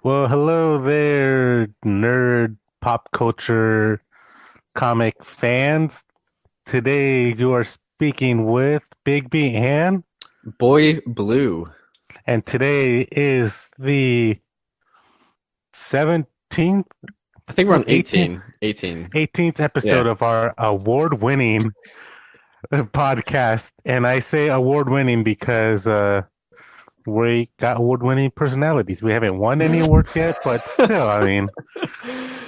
Well, hello there, nerd pop culture comic fans. Today you are speaking with Bigby Boy Blue. and today is the 17th, I think we're no, on 18. 18. 18th episode Yeah. of our award-winning podcast. And I say award-winning because we got award-winning personalities. We haven't won any awards yet, but still, I mean,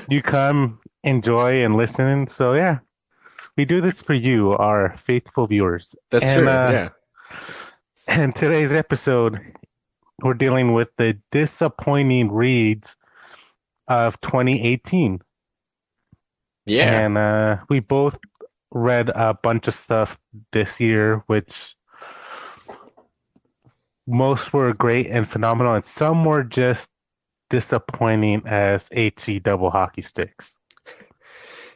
you come, enjoy, and listen. So yeah. We do this for you, our faithful viewers. That's And true. Yeah. in today's episode, we're dealing with the disappointing reads of 2018. Yeah. And we both read a bunch of stuff this year, which most were great and phenomenal, and some were just disappointing as HE double hockey sticks.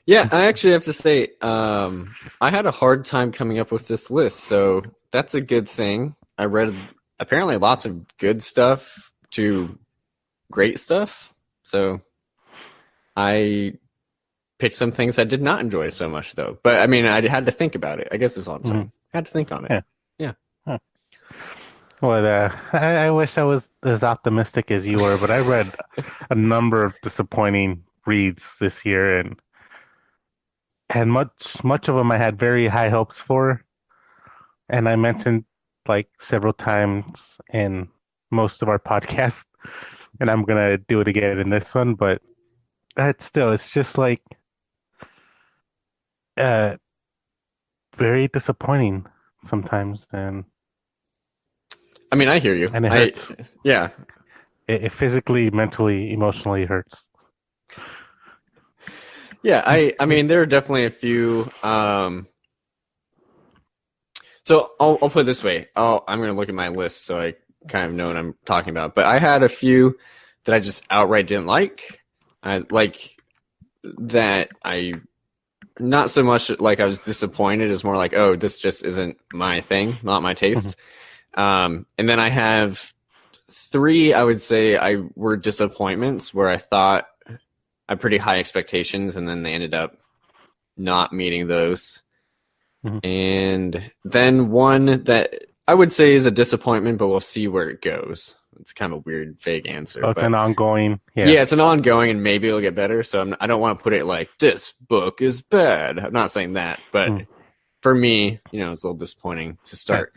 Yeah, I actually have to say, I had a hard time coming up with this list, so that's a good thing. I read apparently lots of good stuff to great stuff. So I picked some things I did not enjoy so much though. But I mean I had to think about it. I guess is all I'm Mhm. saying. I had to think on it. Yeah. Yeah. Huh. Well, I wish I was as optimistic as you were, but I read a number of disappointing reads this year, and much of them I had very high hopes for, and I mentioned like several times in most of our podcasts, and I'm gonna do it again in this one, but it's just like uh very disappointing sometimes, I mean I hear you. and it I hurts. yeah. It physically, mentally, emotionally hurts. Yeah, I mean there are definitely a few so I'll put it this way. I'm going to look at my list so I kind of know what I'm talking about. But I had a few that I just outright didn't like. I like that I not so much like I was disappointed as more like, oh, this just isn't my thing, not my Mhm. taste. And then I have three I would say I were disappointments where I thought I had pretty high expectations and then they ended up not meeting those. Mhm. And then one that I would say is a disappointment, but we'll see where it goes. It's kind of a weird, vague answer, Oh, it's an but ongoing, yeah. yeah, it's an ongoing, and maybe it'll get better. So I don't want to put it like this book is bad. I'm not saying that, but Mm. for me, it's a little disappointing to Yeah. start.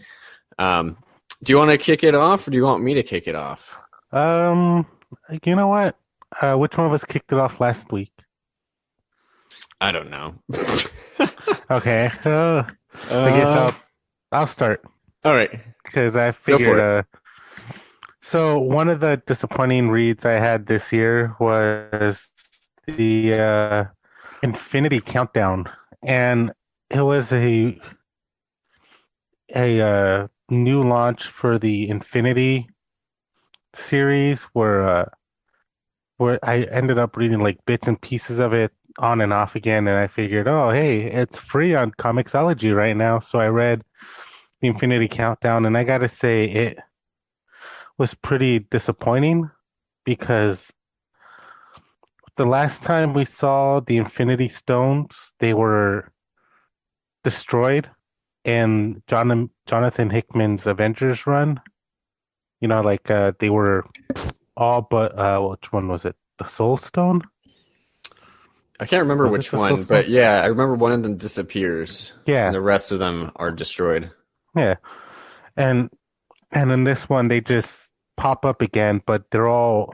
Um, do you want to kick it off, or do you want me to kick it off? Um, you know what? Which one of us kicked it off last week? I don't know. Okay. I guess uh, I'll start all right, because I go for figured. it. So one of the disappointing reads I had this year was the Infinity Countdown, and it was a new launch for the Infinity series where I ended up reading like bits and pieces of it on and off again, and I figured, oh, hey, it's free on Comixology right now. So I read the Infinity Countdown, and I gotta say, it was pretty disappointing because the last time we saw the Infinity Stones, they were destroyed in Jonathan Hickman's Avengers run. Like they were all but which one was it? The Soul Stone? I can't remember Was it which the Soul one, Stone? but yeah, I remember one of them disappears and Yeah, the rest of them are destroyed. yeah. And and in this one they just pop up again, but they're all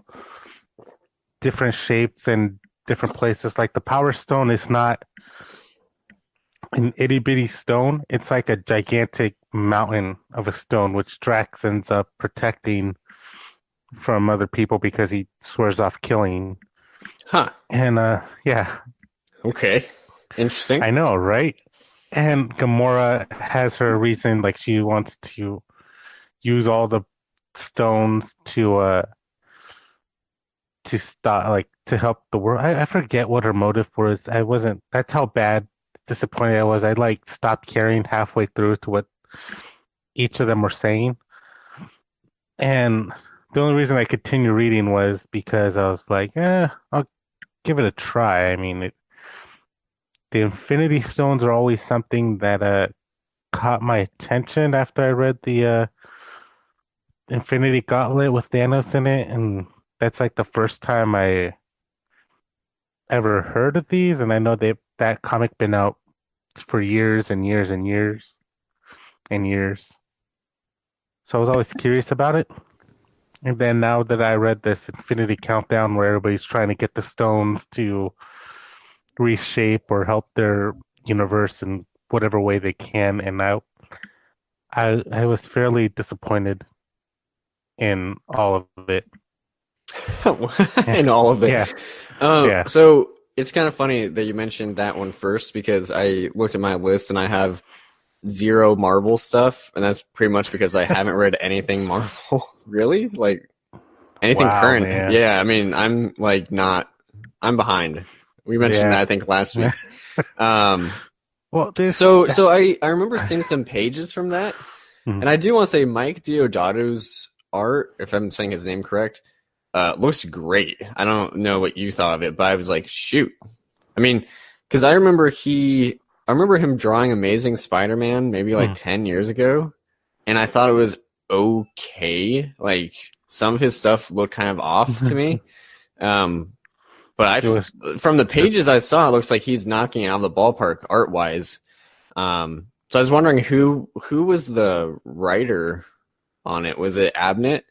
different shapes and different places. Like the Power Stone is not an itty bitty stone. It's like a gigantic mountain of a stone, which Drax ends up protecting from other people because he swears off killing. Huh. And yeah, Okay. Interesting. I know, right? And Gamora has her reason, like she wants to use all the stones to stop, like to help the world. I forget what her motive was. I wasn't. That's how bad disappointed I was. I like stopped caring halfway through to what each of them were saying. And the only reason I continued reading was because I was like, I'll give it a try. I mean, the Infinity Stones are always something that caught my attention after I read the Infinity Gauntlet with Thanos in it, and that's like the first time I ever heard of these. And I know that comic been out for years and years and years and years. So I was always curious about it. And then now that I read this Infinity Countdown where everybody's trying to get the stones to reshape or help their universe in whatever way they can, and I was fairly disappointed in all of it. Yeah, And all of it. yeah, yeah. So it's kind of funny that you mentioned that one first because I looked at my list and I have zero Marvel stuff, and that's pretty much because I haven't read anything Marvel. Really? Like anything Wow, current? man. Yeah, I mean, I'm like not. I'm behind. We mentioned that Yeah. I think last week. Um, Well, this. so I remember seeing some pages from that, Mhm. and I do want to say Mike Deodato's art, if I'm saying his name correct, looks great. I don't know what you thought of it, but I was like, shoot. I mean, because I remember him drawing Amazing Spider-Man maybe like Mhm. 10 years ago, and I thought it was okay. Like some of his stuff looked kind of off to me. Um, but It was from the good. pages I saw, it looks like he's knocking it out of the ballpark art wise. So I was wondering who was the writer on it? Was it Abnett?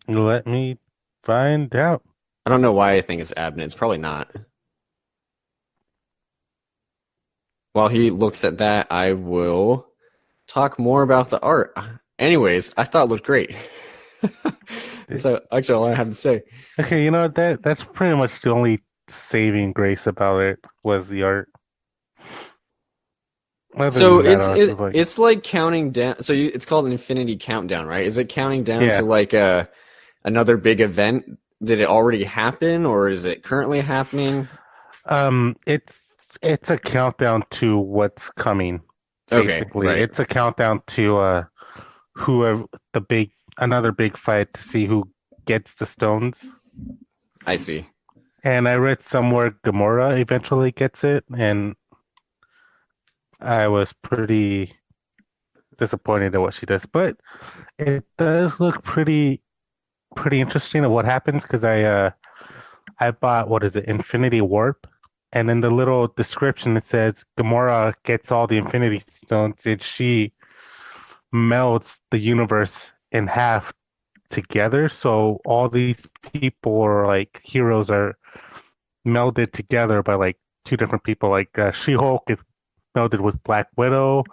Let me find out. I don't know why I think it's Abnett. It's probably not. While he looks at that, I will talk more about the art. Anyways, I thought it looked great. That's actually all I have to say. Okay, that's pretty much the only saving grace about it was the art. Other So than that, I was like, it's like counting down. So it's called an Infinity Countdown, right? Is it counting down to yeah. like another big event? Did it already happen, or is it currently happening? It's a countdown to what's coming, Okay, basically. right. It's a countdown to whoever the big another big fight to see who gets the stones. I see. And I read somewhere Gamora eventually gets it, and I was pretty disappointed at what she does. But it does look pretty interesting of what happens because I bought what is it, Infinity Warp, and in the little description it says Gamora gets all the Infinity Stones and she melts the universe in half together. So all these people or like heroes are melded together by like two different people. Like She-Hulk is melded with Black Widow,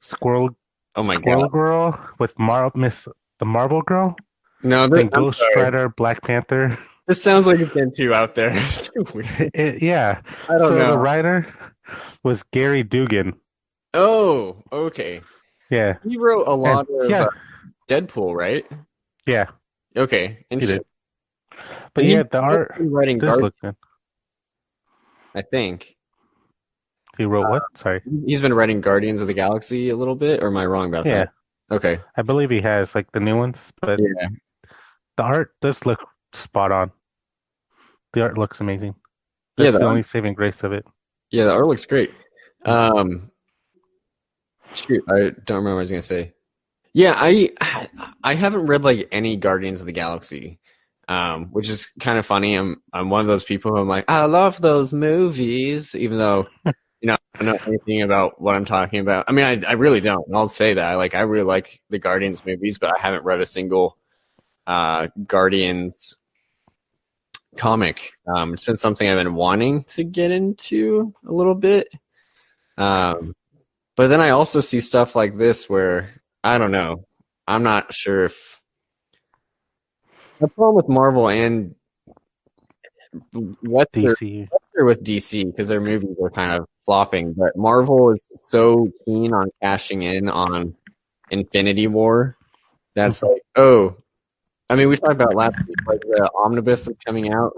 Squirrel Oh my God. Squirrel Girl with Miss the Marvel Girl, No, then I'm Ghost sorry. Rider, Black Panther. This sounds like it's getting too out there. Too weird. Yeah. I don't So the know. writer was Gary Dugan. Oh, okay. Yeah. He wrote a And lot of yeah, Deadpool, right? yeah, Okay, he interesting. did. But And yeah, he's the also art been writing does Guardians, look good. I think. He wrote what? Sorry. He's been writing Guardians of the Galaxy a little bit, or am I wrong about that? Yeah, Okay. I believe he has like the new ones, but Yeah. the art does look spot on. The art looks amazing. Yeah, That's the the art, only saving grace of it. yeah, the art looks great. Um, shoot, I don't remember what I was gonna say. Yeah, I haven't read like any Guardians of the Galaxy, which is kind of funny. I'm one of those people who I'm like, I love those movies, even though I don't know anything about what I'm talking about. I mean, I really don't. I'll say that. I really like the Guardians movies, but I haven't read a single Guardians comic. It's been something I've been wanting to get into a little bit. Um, but then I also see stuff like this where I don't know. I'm not sure if the problem with Marvel and DC. lesser with DC because their movies are kind of flopping, but Marvel is so keen on cashing in on Infinity War. That's like, oh, I mean, we talked about last week, like the omnibus that's coming out.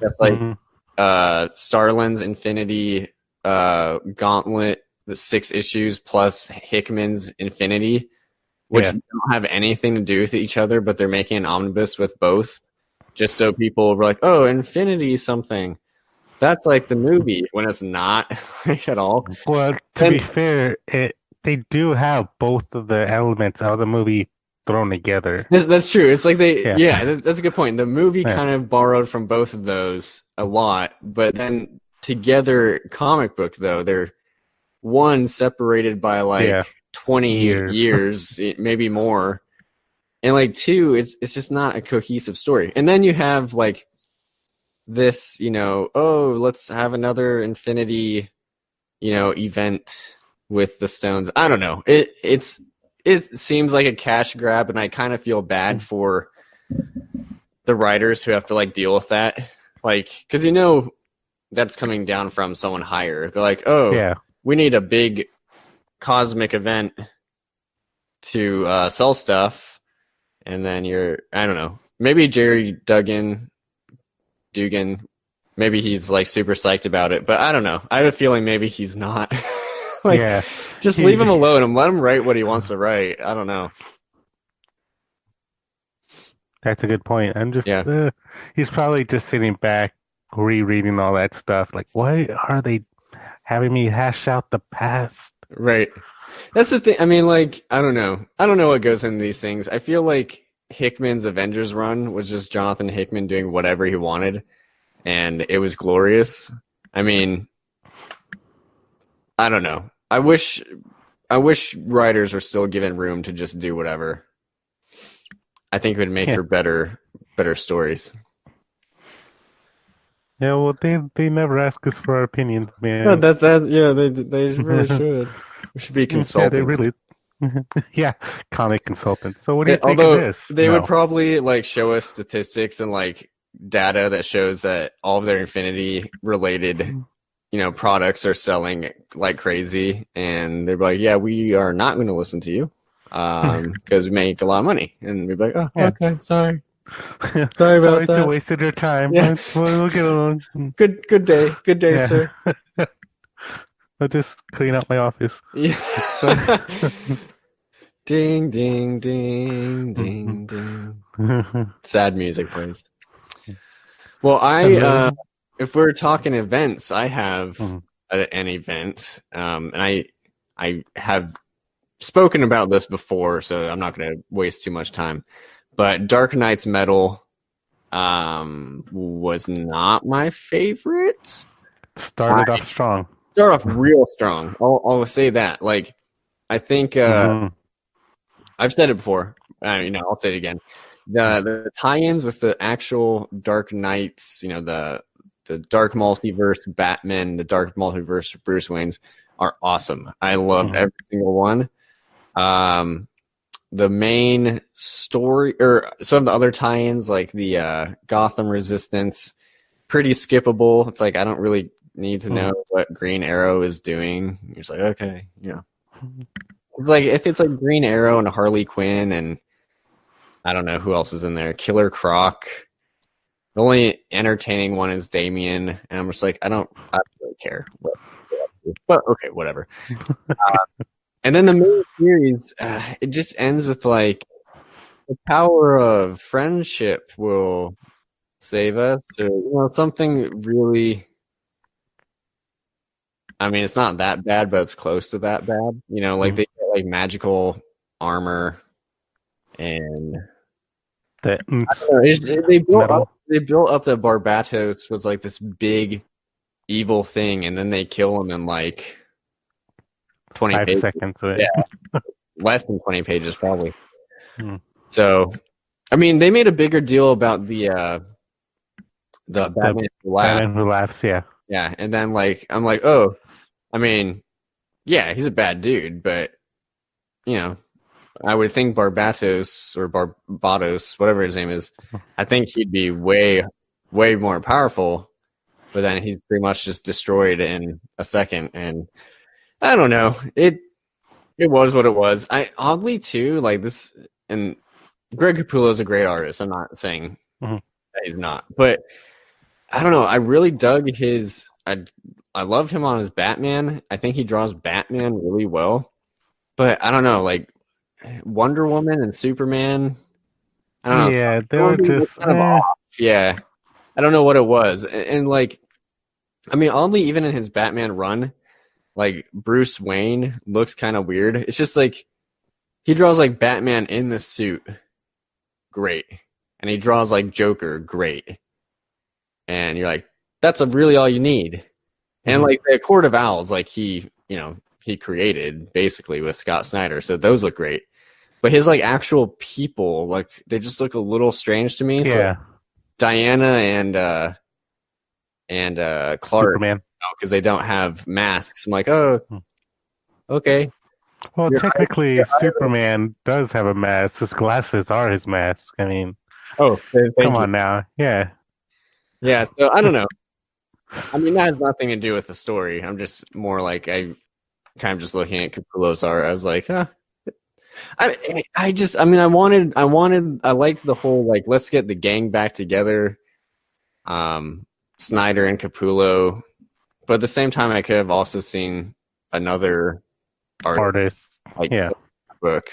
That's like Hmm. Starlin's Infinity Gauntlet, the 6 issues plus Hickman's Infinity. which Yeah. don't have anything to do with each other, but they're making an omnibus with both, just so people were like, "Oh, Infinity something." That's like the movie when it's not like at all. Well, to And be fair, they do have both of the elements of the movie thrown together. that's true. It's like Yeah. that's a good point. The movie Yeah. kind of borrowed from both of those a lot, but then together, comic book though, they're one separated by Yeah. like 20 Years. years, maybe more. And like two, it's just not a cohesive story. And then you have like this, oh, let's have another Infinity, event with the stones. I don't know. It seems like a cash grab, and I kind of feel bad for the writers who have to like deal with that. Like, because that's coming down from someone higher. They're like, oh, Yeah. we need a big cosmic event to sell stuff, and then I don't know, maybe Jerry Dugan, maybe he's like super psyched about it, but I don't know. I have a feeling maybe he's not. Like, Yeah. just leave him alone and let him write what he wants to write. I don't know. That's a good point. Yeah, He's probably just sitting back, rereading all that stuff. Like, why are they having me hash out the past? right. That's the thing. I mean, like, I don't know. I don't know what goes into these things. I feel like Hickman's Avengers run was just Jonathan Hickman doing whatever he wanted, and it was glorious. I mean, I don't know. I wish writers were still given room to just do whatever. I think it would make Yeah. for better stories. Yeah, well, they never ask us for our opinions, No, man. yeah, they really should. We should be Yeah, they consultants. really. Yeah, comic consultants. So what do you think of Although this? they would No. probably like show us statistics and like data that shows that all of their Infinity related, products are selling like crazy, and they're like, "Yeah, we are not going to listen to you, because we make a lot of money." And we'd be like, "Oh, Yeah. okay, sorry about Sorry to that." wasted your time. Yeah, We'll get along. good day, Yeah. sir. I'll just clean up my office. Yeah. So, Ding, ding, ding, ding, ding. Sad music plays. Well, hello. if we're talking events, I have Mhm. an event, and I have spoken about this before, so I'm not going to waste too much time. But Dark Knight's Metal was not my favorite. Started off strong. Start off real strong. I'll say that. Like, I think Mhm. I've said it before. I'll say it again. The tie-ins with the actual Dark Knights, the Dark Multiverse Batman, the Dark Multiverse Bruce Waynes are awesome. I love every single one. The main story, or some of the other tie-ins, like the Gotham Resistance, pretty skippable. It's like I don't really need to know what Green Arrow is doing. You're just like, okay, yeah. It's like if it's like Green Arrow and Harley Quinn and I don't know who else is in there. Killer Croc. The only entertaining one is Damien, and I'm just like, I don't really care. But okay, whatever. And then the main series, it just ends with like the power of friendship will save us, or something really. I mean, it's not that bad, but it's close to that bad. Like they get like magical armor, and The they metal. built up that Barbatos was like this big evil thing, and then they kill him in like 20 5 pages. seconds. Right? Yeah, less than 20 pages probably. Mm. So, I mean, they made a bigger deal about the Batman Who Laughs. Batman Who Laughs. Yeah. Yeah, and then like I'm like, oh, I mean, yeah, he's a bad dude, but I would think Barbatos or Barbados, whatever his name is, I think he'd be way, way more powerful. But then he's pretty much just destroyed in a second, and I don't know. It was what it was. I oddly too like this, and Greg Capullo is a great artist. I'm not saying Mhm. that he's not, but I don't know. I really dug his. I loved him on his Batman. I think he draws Batman really well, but I don't know. Like Wonder Woman and Superman. I don't know. Yeah, they were Something was just kind of off. Yeah, I don't know what it was, and like, I mean, oddly, even in his Batman run, like Bruce Wayne looks kind of weird. It's just like he draws like Batman in the suit, great, and he draws like Joker, great, and you're like, that's really all you need. And mhm. like the Court of Owls, like he created basically with Scott Snyder, so those look great. But his like actual people, like they just look a little strange to me. So Yeah, Diana and Clark, Superman. because they don't have masks. I'm like, oh, Hmm. okay. Well, You're, technically, you're Superman does have a mask. His glasses are his mask. I mean, oh, come thank you. on now. Yeah. Yeah, so I don't know. I mean, that has nothing to do with the story. I'm just more like I kind of just looking at Capullo's art. I was like, huh. I mean, I liked the whole like let's get the gang back together. Um, Snyder and Capullo, but at the same time, I could have also seen another artist Artist. like Yeah. book.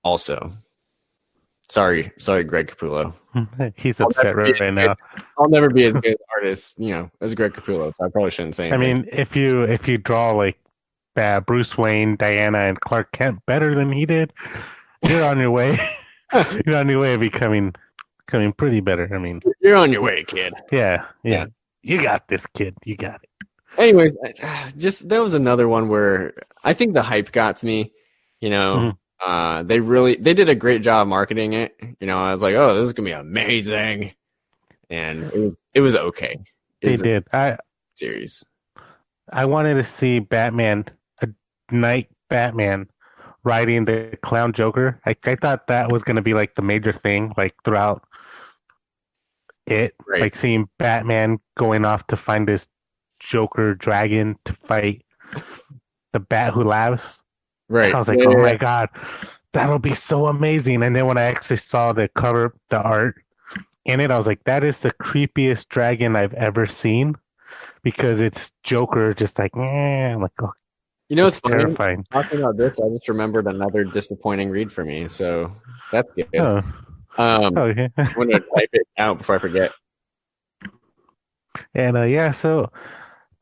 Also, sorry, Greg Capullo. He's I'll never upset be right now. I'll never be as good an artist, as Greg Capullo. So I probably shouldn't say I anything. mean, if you draw like Bruce Wayne, Diana, and Clark Kent better than he did, you're on your way. You're on your way of becoming pretty better. I mean, You're on your way, kid. yeah, Yeah. yeah. You got this, kid. You got it. Anyways, just that was another one where I think the hype got to me. You know, Mhm. they did a great job marketing it. I was like, oh, this is gonna be amazing, and it was okay. They Is a did. series. I wanted to see Batman, a night Batman, riding the clown Joker. I thought that was gonna be like the major thing, like throughout it, Right, like seeing Batman going off to find this Joker dragon to fight the Bat Who Laughs. right. I was like, Yeah, oh yeah, my god, that'll be so amazing. And then when I actually saw the cover, the art in it, I was like, that is the creepiest dragon I've ever seen because it's Joker just like, I'm like, oh, It's it's funny terrifying. talking about this. I just remembered another disappointing read for me, so that's good. Oh, Um, okay. I'm gonna type it out before I forget. And yeah, so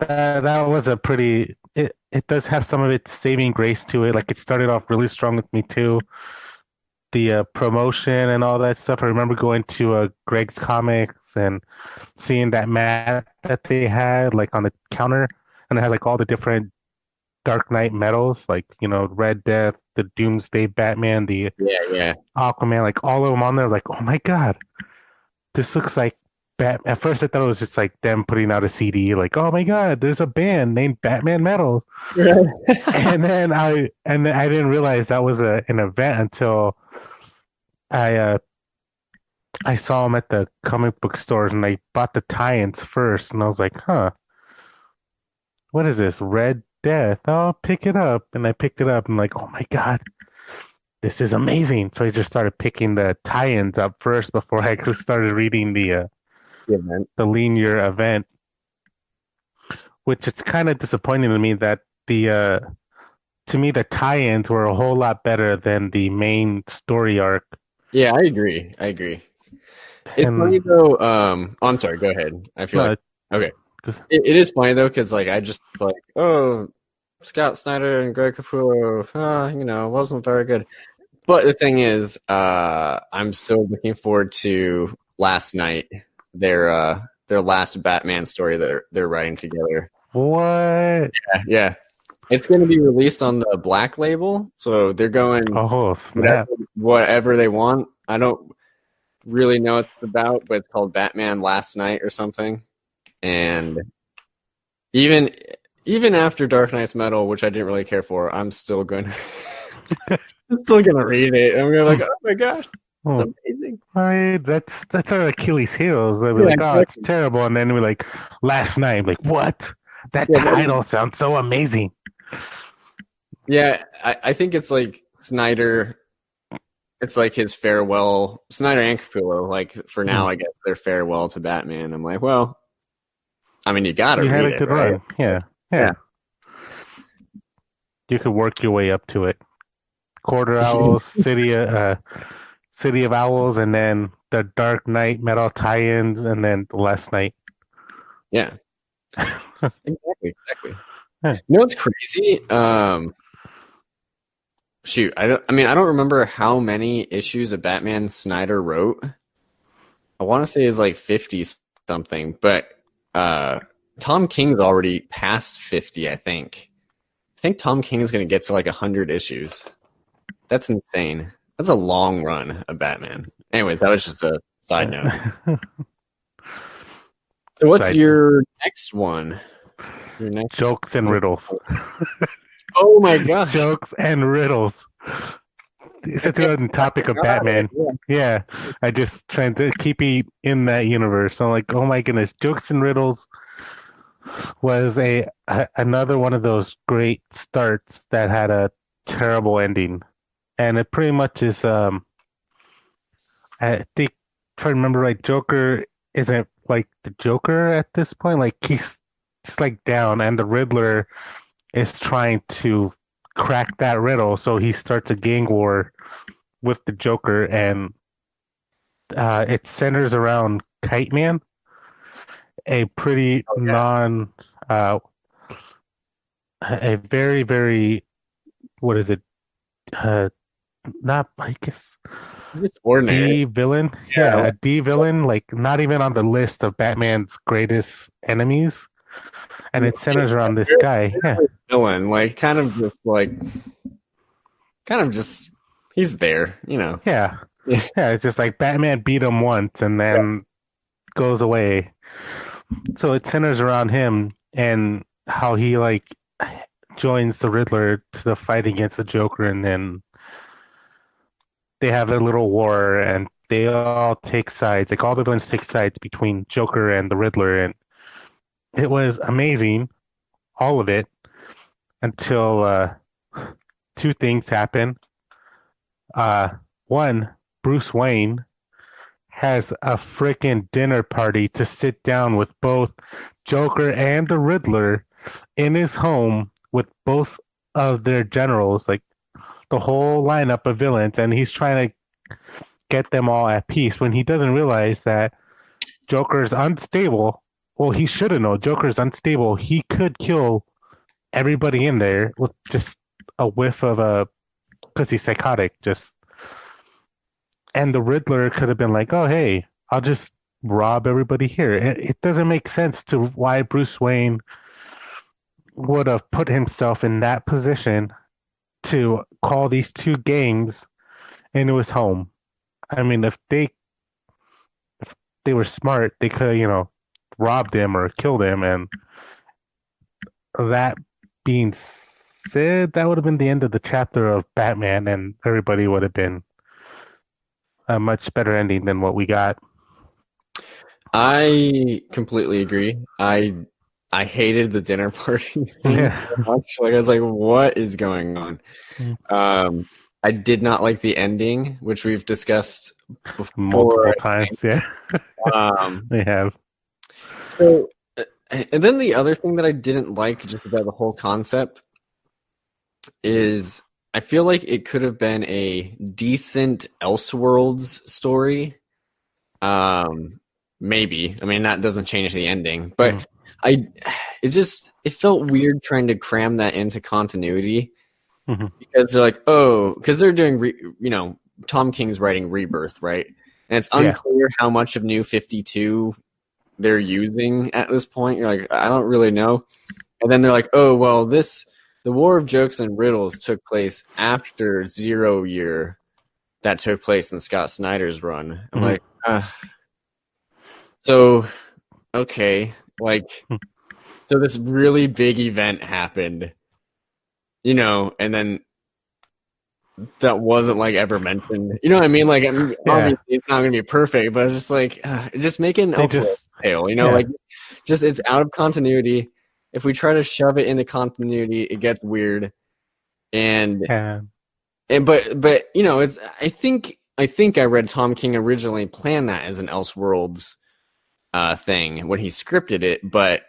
that was a pretty. It does have some of its saving grace to it. Like it started off really strong with me too. The promotion and all that stuff. I remember going to Greg's Comics and seeing that mat that they had like on the counter, and it had like all the different Dark Knight medals, like Red Death, the Doomsday Batman, the Yeah, yeah. Aquaman, like all of them on there. Like, oh my god, this looks like Bat. At first, I thought it was just like them putting out a CD. Like, oh my god, there's a band named Batman Metals. And then I didn't realize that was an event until I uh, I saw them at the comic book stores and I bought the tie-ins first, and I was like, huh, what is this? Red Death. Oh, I'll pick it up, and I picked it up. And I'm like, oh my god, this is amazing. So I just started picking the tie-ins up first before I actually started reading Yeah, man. the linear event, which it's kind of disappointing to me that the to me the tie-ins were a whole lot better than the main story arc. Yeah, I agree. I agree. It's funny And though. I'm sorry. Go ahead. I feel like no, okay. It is funny though because like I just like Scott Snyder and Greg Capullo, wasn't very good. But the thing is, I'm still looking forward to last night their last Batman story that they're writing together. what? Yeah. It's going to be released on the Black label, so they're going Oh whatever, snap! whatever they want. I don't really know what it's about, but it's called Batman Last Night or something. And even even after Dark Knight's Metal, which I didn't really care for, I'm still going to I'm still going to read it. I'm going to be like, oh my gosh, it's Oh, amazing. right, that's our Achilles heels. I'll be Yeah, like, oh, it's exactly. terrible, and then we're like, last night, like, what? That Yeah, title sounds so amazing. yeah. I think it's like Snyder. It's like his farewell. Snyder and Capullo, like for Hmm. now, I guess their farewell to Batman. I'm like, well, I mean, you got to You had read a it, good right? run, yeah, Yeah. yeah. You could work your way up to it Quarter Owls, City of Owls, and then the Dark Knight Metal tie-ins, and then the Last Night. Yeah, exactly. Yeah. You know what's crazy? Shoot, I mean, I don't remember how many issues of Batman Snyder wrote. I want to say it's like 50 something, but Tom King's already past 50, I think. I think Tom King is going to get to like 100 issues. That's insane. That's a long run of Batman. Anyways, that was just a side note. So what's your next one? Your next Jokes and riddles. Oh my gosh. Jokes and riddles. Since we're on the topic of Batman, yeah, I just trying to keep it in that universe. I'm like, oh my goodness, Jokes and Riddles was another one of those great starts that had a terrible ending, and it pretty much is. I think, if I remember right, Joker isn't like the Joker at this point. Like he's like down, and the Riddler is trying to crack that riddle, so he starts a gang war with the Joker, and it centers around Kite Man, a pretty a very, very, what is it? Not, I guess, just ordinary D villain. Yeah, a D villain, like not even on the list of Batman's greatest enemies. And it centers around this guy. Yeah. Villain, like kind of just he's there, you know. Yeah. Yeah, it's just like Batman beat him once and then goes away. So it centers around him and how he like joins the Riddler to the fight against the Joker, and then they have a little war and they all take sides. Like all the villains take sides between Joker and the Riddler, and it was amazing, all of it, until two things happen. One, Bruce Wayne has a freaking dinner party to sit down with both Joker and the Riddler in his home with both of their generals, like the whole lineup of villains, and he's trying to get them all at peace when he doesn't realize that Joker's unstable. Well, he should have known Joker's unstable. He could kill everybody in there with just a whiff of because he's psychotic, just. And the Riddler could have been like, oh, hey, I'll just rob everybody here. It doesn't make sense to why Bruce Wayne would have put himself in that position to call these two gangs into his home. I mean, if they were smart, they could have, robbed him or killed him. And that being said, that would have been the end of the chapter of Batman, and everybody would have been a much better ending than what we got. I completely agree. I hated the dinner party scene so much. Like I was like, what is going on? I did not like the ending, which we've discussed before multiple times. Yeah, we have. So, and then the other thing that I didn't like just about the whole concept is I feel like it could have been a decent Elseworlds story. Maybe. I mean, that doesn't change the ending, but it felt weird trying to cram that into continuity because they're like, because they're doing, Tom King's writing Rebirth, right? And it's unclear how much of New 52 they're using at this point. You're like, I don't really know. And then they're like, the War of Jokes and Riddles took place after 0 year that took place in Scott Snyder's run. I'm like, so, okay. Like, so this really big event happened, and then that wasn't like ever mentioned. You know what I mean? Like, obviously it's not going to be perfect, but it's just like, just make it an Elseworlds tale, like, just it's out of continuity. If we try to shove it into continuity, it gets weird. But it's I think I read Tom King originally planned that as an Elseworlds thing when he scripted it, but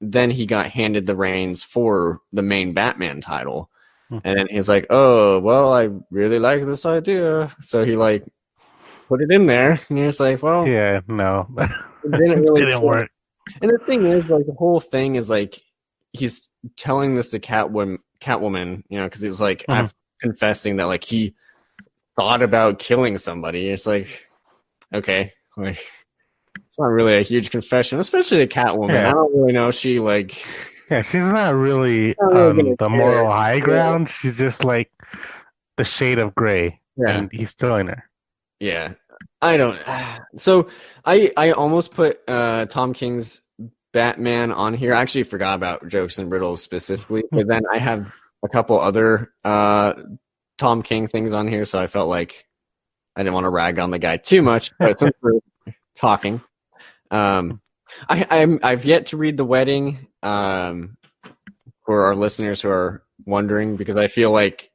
then he got handed the reins for the main Batman title. And then he's like, "Oh, well, I really like this idea." So he like put it in there, and you're just like, "Well, Yeah, no, it didn't it really didn't fit." work. And the thing is, like, the whole thing is like he's telling this to Catwoman, because he's like, Mhm. I'm confessing that like he thought about killing somebody. It's like, okay, like it's not really a huge confession, especially to Catwoman. I Yeah, don't really know if she like yeah, she's not really not really on gonna the care. moral high Yeah, ground. She's just like the shade of gray, yeah, and he's killing her. yeah. I don't. So I almost put Tom King's Batman on here. I actually forgot about Jokes and Riddles specifically, but then I have a couple other Tom King things on here, so I felt like I didn't want to rag on the guy too much. But since we're talking, um, I've yet to read The Wedding. For our listeners who are wondering, because I feel like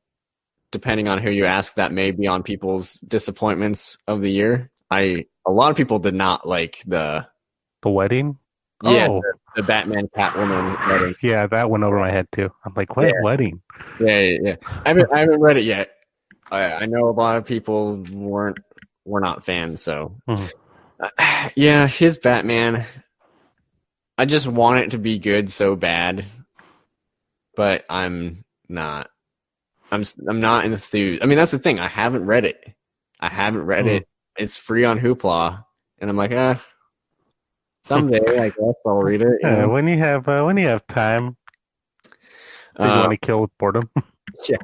depending on who you ask, that may be on people's disappointments of the year. A lot of people did not like The wedding? yeah, Oh, the Batman Catwoman wedding. yeah, that went over my head too. I'm like, Yeah, what wedding? yeah. I haven't read it yet. I know a lot of people were not fans, so Mhm. yeah, his Batman. I just want it to be good so bad, but I'm not. I'm not enthused. I mean, that's the thing. I haven't read it. I haven't read Mhm. it. It's free on Hoopla, and I'm like, someday I guess I'll read it. You Yeah, know. when you have time that you Uh, want to kill with boredom. yeah.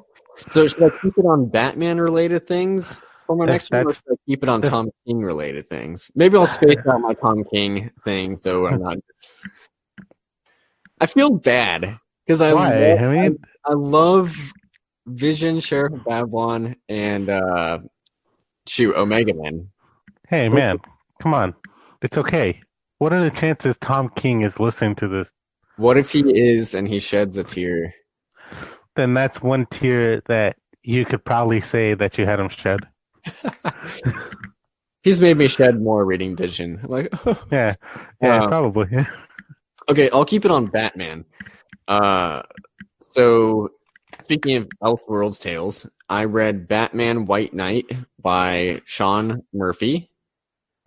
So should I keep it on Batman related things for my next one, or That's should I keep it on that's Tom King related things? Maybe I'll space out my Tom King thing so I'm not. I feel bad because why. I mean, I love Vision, Sheriff of Babylon, and Omega Man. hey man, come on, it's okay. What are the chances Tom King is listening to this? What if he is and he sheds a tear? Then that's one tier that you could probably say that you had him shed. He's made me shed more reading Vision. I'm like, Yeah, yeah, um, probably. okay, I'll keep it on Batman. Uh, so speaking of Elseworlds Tales, I read Batman White Knight by Sean Murphy.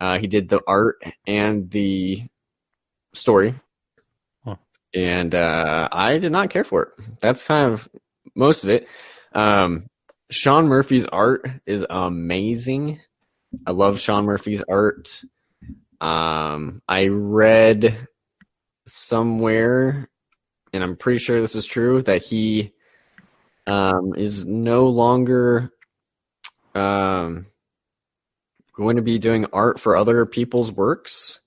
He did the art and the story, and I did not care for it. That's kind of most of it. Um, Sean Murphy's art is amazing. I love Sean Murphy's art. I read somewhere, and I'm pretty sure this is true, that he is no longer going to be doing art for other people's works.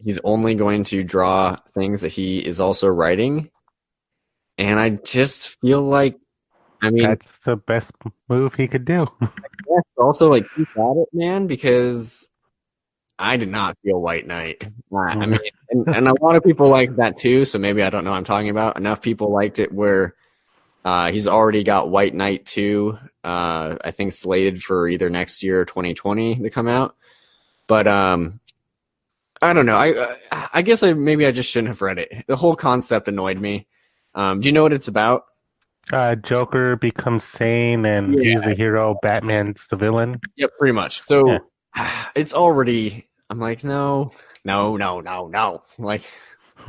He's only going to draw things that he is also writing. And I just feel like, I mean, That's the best move he could do. yes, but also like keep at it, man, because I did not feel White Knight. I mean, and a lot of people like that too. So maybe I don't know what I'm talking about. Enough people liked it where he's already got White Knight 2, I think slated for either next year or 2020 to come out. But I don't know. I guess maybe I just shouldn't have read it. The whole concept annoyed me. Do you know what it's about? Joker becomes sane and Yeah, he's the hero. Batman's the villain. yeah, pretty much. Yeah. So it's already. I'm like, no. Like,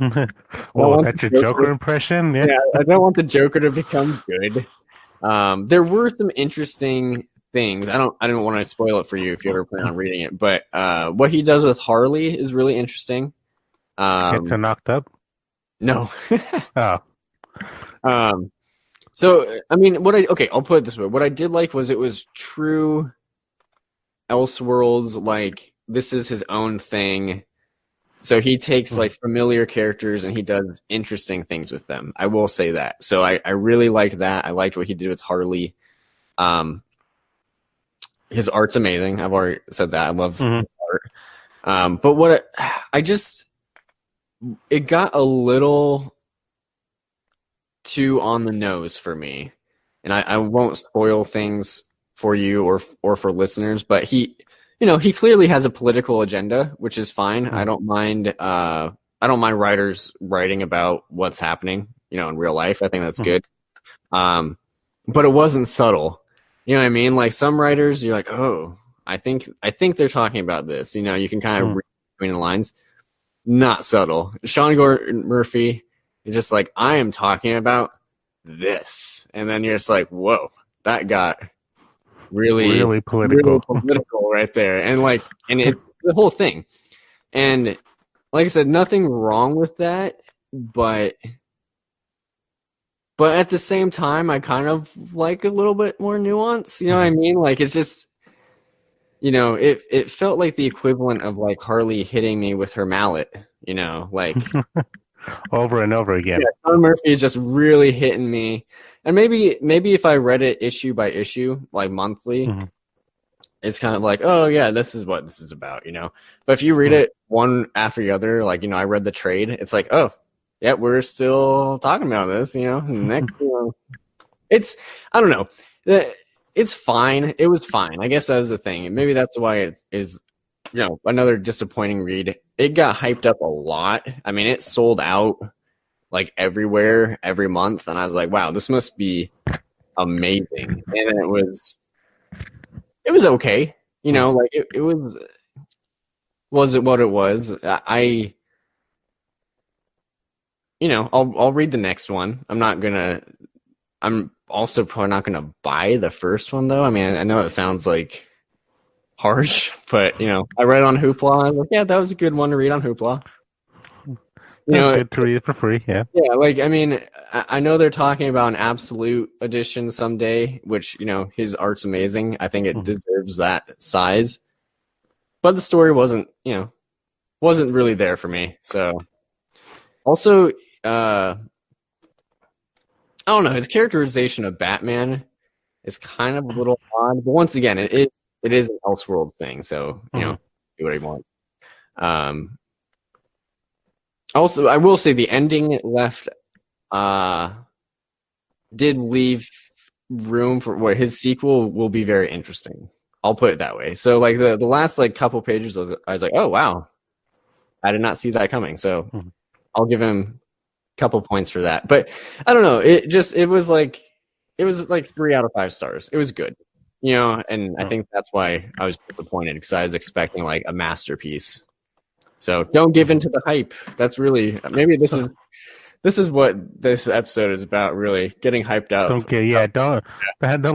I don't Oh, want that's your the Joker Joker. impression? Yeah. Yeah, I don't want the Joker to become good. There were some interesting things. I don't want to spoil it for you if you ever plan on reading it, but what he does with Harley is really interesting. Gets her knocked up. No. Oh. um, so I mean, I'll put it this way. What I did like was it was true Elseworlds, like this is his own thing. So he takes like familiar characters and he does interesting things with them. I will say that. So I really liked that. I liked what he did with Harley. His art's amazing. I've already said that. I love Mm-hmm. his art. But it got a little too on the nose for me. And I won't spoil things for you or for listeners, but he clearly has a political agenda, which is fine. Mm-hmm. I don't mind writers writing about what's happening, in real life. I think that's good. But it wasn't subtle. You know what I mean? Like some writers, you're like, oh, I think they're talking about this. You know, you can kind of Mm. read between the lines. Not subtle. Sean Gordon Murphy is just like, I am talking about this, and then you're just like, whoa, that got really, Really really political. political right there, and it's the whole thing. And like I said, nothing wrong with that, but at the same time, I kind of like a little bit more nuance. You know what I Mhm. mean? Like it's just, it felt like the equivalent of like Harley hitting me with her mallet. You know, like Over and over yeah, again. Sean Murphy is just really hitting me. And maybe if I read it issue by issue, like monthly, Mhm. it's kind of like, oh yeah, this is what this is about, you know. But if you read Mhm. it one after the other, like I read the trade, it's like, oh yeah, we're still talking about this, you know. Next, it's I don't know. It's fine. It was fine. I guess that was the thing. Maybe that's why it is, another disappointing read. It got hyped up a lot. I mean, it sold out like everywhere every month, and I was like, wow, this must be amazing. And then it was okay. Mhm. Like it was it what it was. I'll read the next one. I'm also probably not gonna buy the first one though. I mean, I know it sounds like harsh, but I read on Hoopla. I was like, yeah, that was a good one to read on Hoopla. You That's know, good to read it for free. Yeah. yeah, like I mean, I know they're talking about an absolute edition someday, which his art's amazing. I think it Mhm. deserves that size, but the story wasn't really there for me. So also, I don't know, his characterization of Batman is kind of a little odd, but once again, it is an Elseworld thing, so Mhm. do what he wants. Um, Also, I will say the ending left uh did leave room for where his sequel will be very interesting. I'll put it that way. So like the last like couple pages, I was like, oh wow, I did not see that coming. So Mhm. I'll give him a couple points for that. But I don't know. It was like 3 out of 5 stars. It was good, and I Mhm. think that's why I was disappointed because I was expecting like a masterpiece. So don't give Mhm. into the hype. That's really maybe this So is this is what this episode is about. Really getting hyped up. don't get yeah don't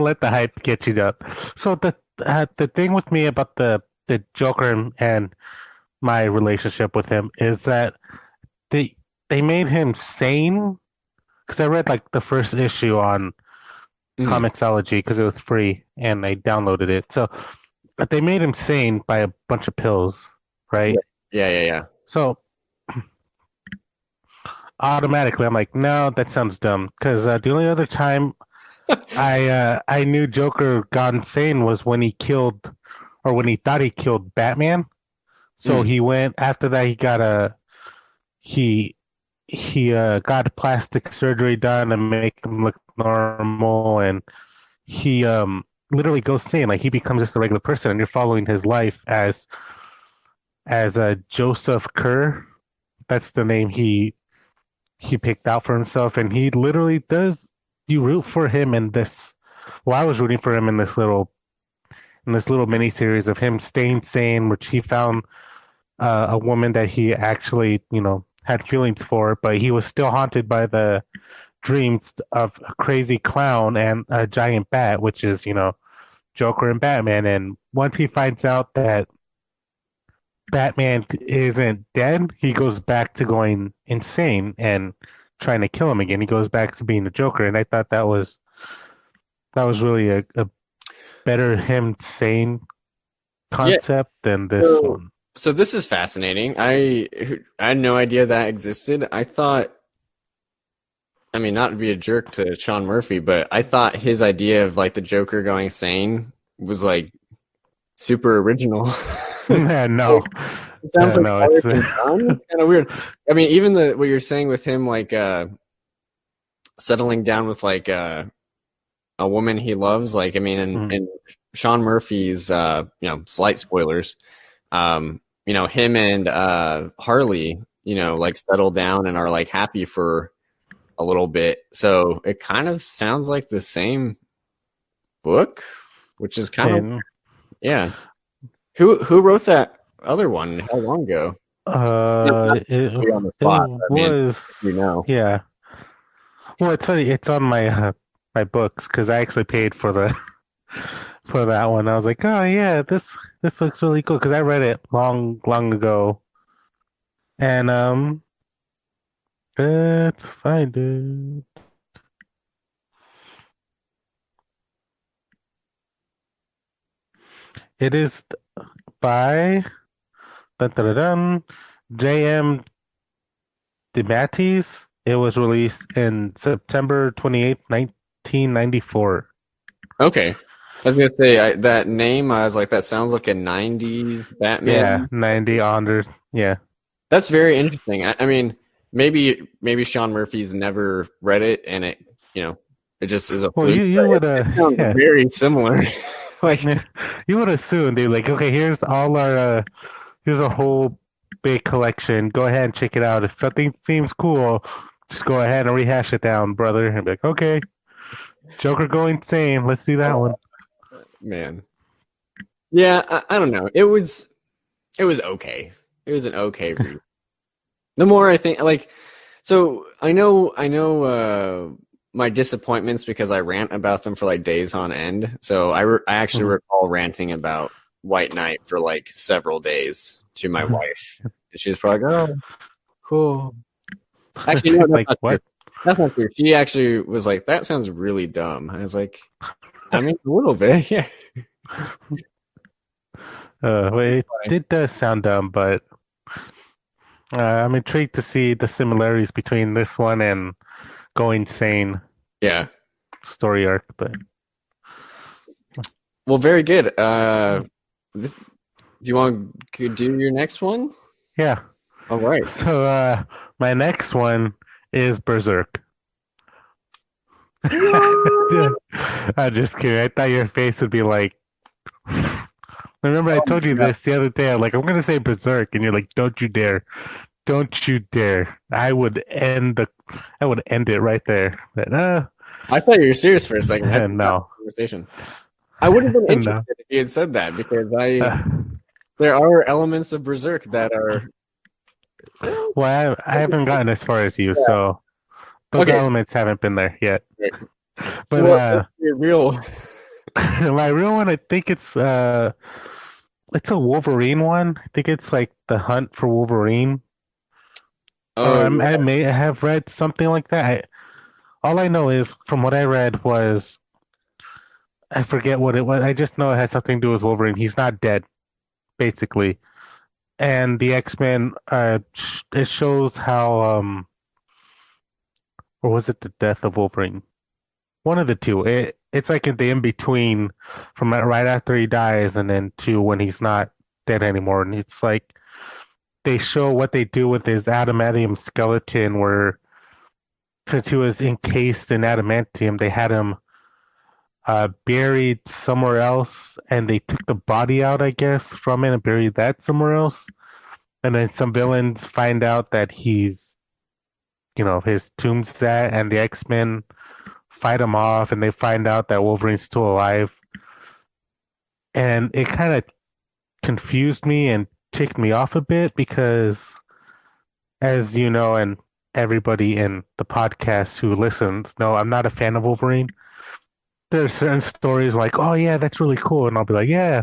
let the hype get you up. So the thing with me about the Joker and my relationship with him is that they they made him sane because I read like the first issue on Mhm. Comixology because it was free and I downloaded it. So but they made him sane by a bunch of pills, right? Yeah, yeah, yeah, So automatically I'm like, no, that sounds dumb. Because the only other time yeah. I knew Joker got insane was when he killed or when he thought he killed Batman. So Mm. he went after that. He he got plastic surgery done to make him look normal, and he literally goes insane. Like he becomes just a regular person, and you're following his life as a Joseph Kerr. That's the name he picked out for himself, and he literally does. You root for him in this. Well, I was rooting for him in this little mini series of him staying sane, which he found a woman that he actually had feelings for, but he was still haunted by the dreams of a crazy clown and a giant bat, which is Joker and Batman. And once he finds out that Batman isn't dead, he goes back to going insane and trying to kill him again. He goes back to being the Joker, and I thought that was really a better him sane Yeah. concept than this So, one. so this is fascinating. I had no idea that existed. I mean, not to be a jerk to Sean Murphy, but I thought his idea of like the Joker going sane was like super original. Yeah, no, It sounds like no, already it's been done. It's kind of weird. I mean, even the what you're saying with him, like settling down with like a woman he loves. Like, I mean, mm, in Sean Murphy's, slight spoilers, him and Harley, like settle down and are like happy for a little bit. So it kind of sounds like the same book, which is kind of And yeah. Who wrote that other one? How long ago? Not to it put you on the it spot. I mean, was, you know. yeah. Well, it's funny. It's on my my books because I actually paid for the for that one. I was like, oh yeah, this looks really cool because I read it long ago. And let's find it. It is by dun, dun, dun, dun, J.M. DeMatteis. It was released in September 28th, 1994. Okay. I was gonna say that name. I was like, that sounds like a '90s Yeah, Batman. 90 under. Yeah. That's very interesting. I mean, maybe Sean Murphy's never read it, and it just is a Well, fluke. But you would it sounds yeah. very similar. Like, Yeah. You would assume, dude, like, okay, here's all our here's a whole big collection. Go ahead and check it out. If something seems cool, just go ahead and rehash it down, brother. And be like, okay, Joker go insane. Let's do that one. man, yeah, I don't know. It was okay. It was an okay read. The more I think, like, so I know my disappointments because I rant about them for like days on end. So I actually Mhm. recall ranting about White Knight for like several days to my wife, and she's probably like, "Oh, cool." Actually, no, She's that's like, not true. what? That's not true. She actually was like, "That sounds really dumb." I was like, "I mean, a little bit, yeah." Well, it does sound dumb, but I'm intrigued to see the similarities between this one and Go Insane Yeah. story arc. But Well, very good. Do you want to do your next one? yeah, All right. so my next one is Berserk. What? I'm just kidding. I thought your face would be like, remember I Oh told you my this the other day. I'm like, I'm gonna say Berserk, and you're like, don't you dare, don't you dare. I would end it right there. But I thought you were serious for a second. I didn't have no, a conversation. I would have been no. interested if you had said that because Uh, there are elements of Berserk that are well, I haven't gotten as far as you, yeah. so those Okay. elements haven't been there yet. Great. But What's your real? my real one, I think it's a Wolverine one. I think it's like the Hunt for Wolverine, or Oh I yeah. may have read something like that. All I know is from what I read was I forget what it was. I just know it has something to do with Wolverine. He's not dead, basically. And the X-Men, it shows how, or was it the death of Wolverine? One of the two. It's like in the in between from right after he dies and then to when he's not dead anymore. And it's like they show what they do with his adamantium skeleton, where since he was encased in adamantium, they had him buried somewhere else, and they took the body out, I guess, from it and buried that somewhere else. And then some villains find out that his tomb's that, and the X-Men fight him off, and they find out that Wolverine's still alive. And it kind of confused me and ticked me off a bit because, as you know, and everybody in the podcast who listens know, I'm not a fan of Wolverine. There are certain stories like, oh yeah, that's really cool, and I'll be like, yeah,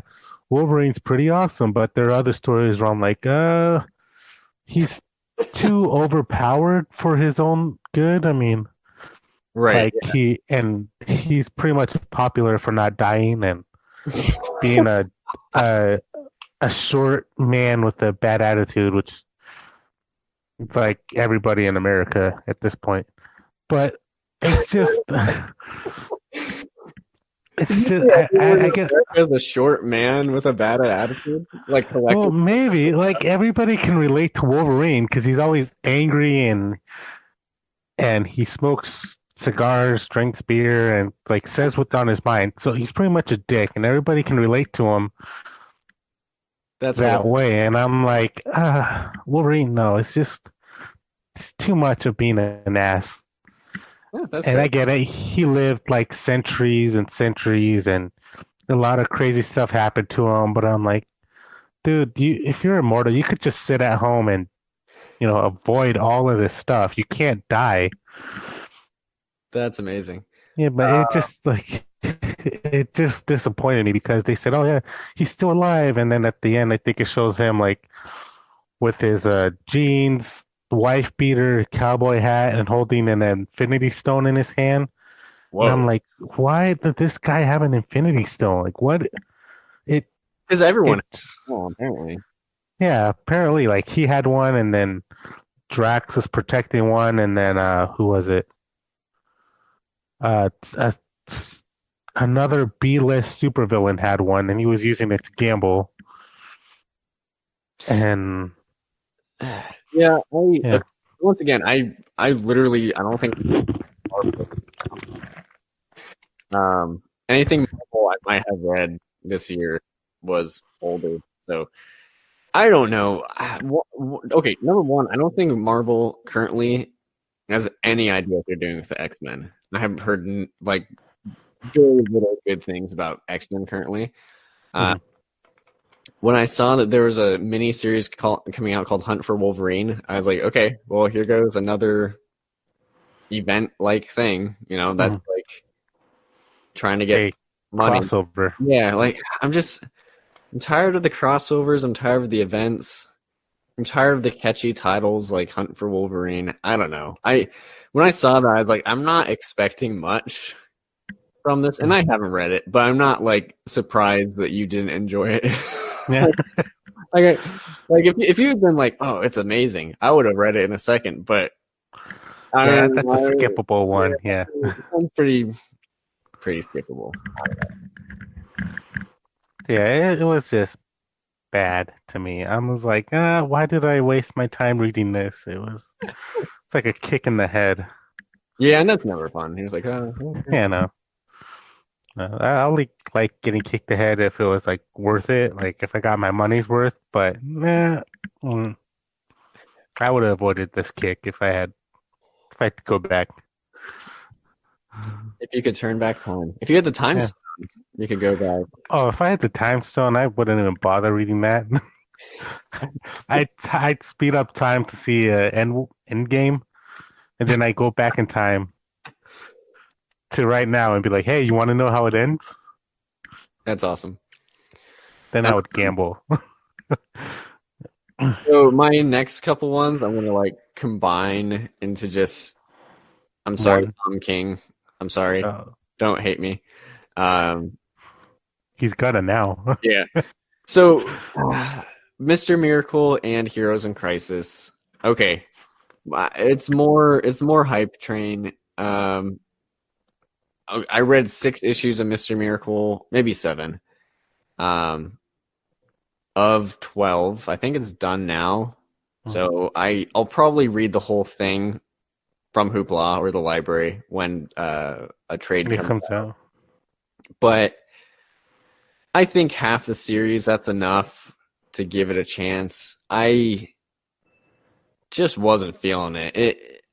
Wolverine's pretty awesome. But there are other stories where I'm like, he's too overpowered for his own good. I mean, Right. like he's pretty much popular for not dying and being a a short man with a bad attitude, which it's like everybody in America at this point. But it's just Did it's you just say everyone I in get. America is a short man with a bad attitude? Like Well, collectively? maybe like everybody can relate to Wolverine because he's always angry and he smokes cigars, drinks beer, and like says what's on his mind. So he's pretty much a dick, and everybody can relate to him That's that hilarious. way. And I'm like, Wolverine, no, it's too much of being an ass. Yeah, that's And fair. I get it. He lived like centuries and centuries, and a lot of crazy stuff happened to him. But I'm like, dude, if you're immortal, you could just sit at home and avoid all of this stuff. You can't die. That's amazing. Yeah, but it just like it just disappointed me because they said, "Oh yeah, he's still alive," and then at the end, I think it shows him like with his jeans, wife beater, cowboy hat, and holding an infinity stone in his hand. And I'm Whoa. like, why did this guy have an infinity stone? Like, what? It Because everyone, it oh, apparently. yeah, apparently like he had one, and then Drax was protecting one, and then who was it? Uh, uh another B-list supervillain had one, and he was using it to gamble. And Yeah, yeah, once again, I literally, I don't think anything Marvel I might have read this year was older. So I don't know. Okay, number one, I don't think Marvel currently has any idea what they're doing with the X-Men. I haven't heard like very little good things about X-Men currently. Uh, mhm. when I saw that there was a mini series coming out called Hunt for Wolverine, I was like, okay, well, here goes another event like thing. That's Mhm. like trying to get A money. crossover. Yeah, like I'm tired of the crossovers. I'm tired of the events. I'm tired of the catchy titles like Hunt for Wolverine. I don't know. When I saw that, I was like, I'm not expecting much from this, and I haven't read it, but I'm not like surprised that you didn't enjoy it. Yeah, like, like if you had been like, oh, it's amazing, I would have read it in a second. But I yeah, don't that's a know. skippable Yeah, one. Yeah, it sounds pretty skippable. yeah, it was just bad to me. I was like, why did I waste my time reading this? It's like a kick in the head. Yeah, and that's never fun. He was like, oh, okay. Yeah, no. I'll like getting kicked in the head if it was like worth it, like if I got my money's worth. But nah, mm, I would have avoided this kick if I had to go back. If you could turn back time, if you had the time, Yeah. you could go back. Oh, if I had the time stone, I wouldn't even bother reading that. I'd speed up time to see end game, and then I go back in time to right now and be like, hey, you want to know how it ends? That's awesome. Then Um, I would gamble. so my next couple ones, I'm gonna like combine into just. I'm sorry, One. Tom King. I'm sorry. Uh, Don't hate me. Um, he's gonna now. yeah. So, Mr. Miracle and Heroes in Crisis. Okay, it's more hype train. I read 6 issues of Mr. Miracle, maybe 7. Um, of 12. I think it's done now. So I'll probably read the whole thing from Hoopla or the library when a trade It comes comes out. out. But I think half the series that's enough to give it a chance. I just wasn't feeling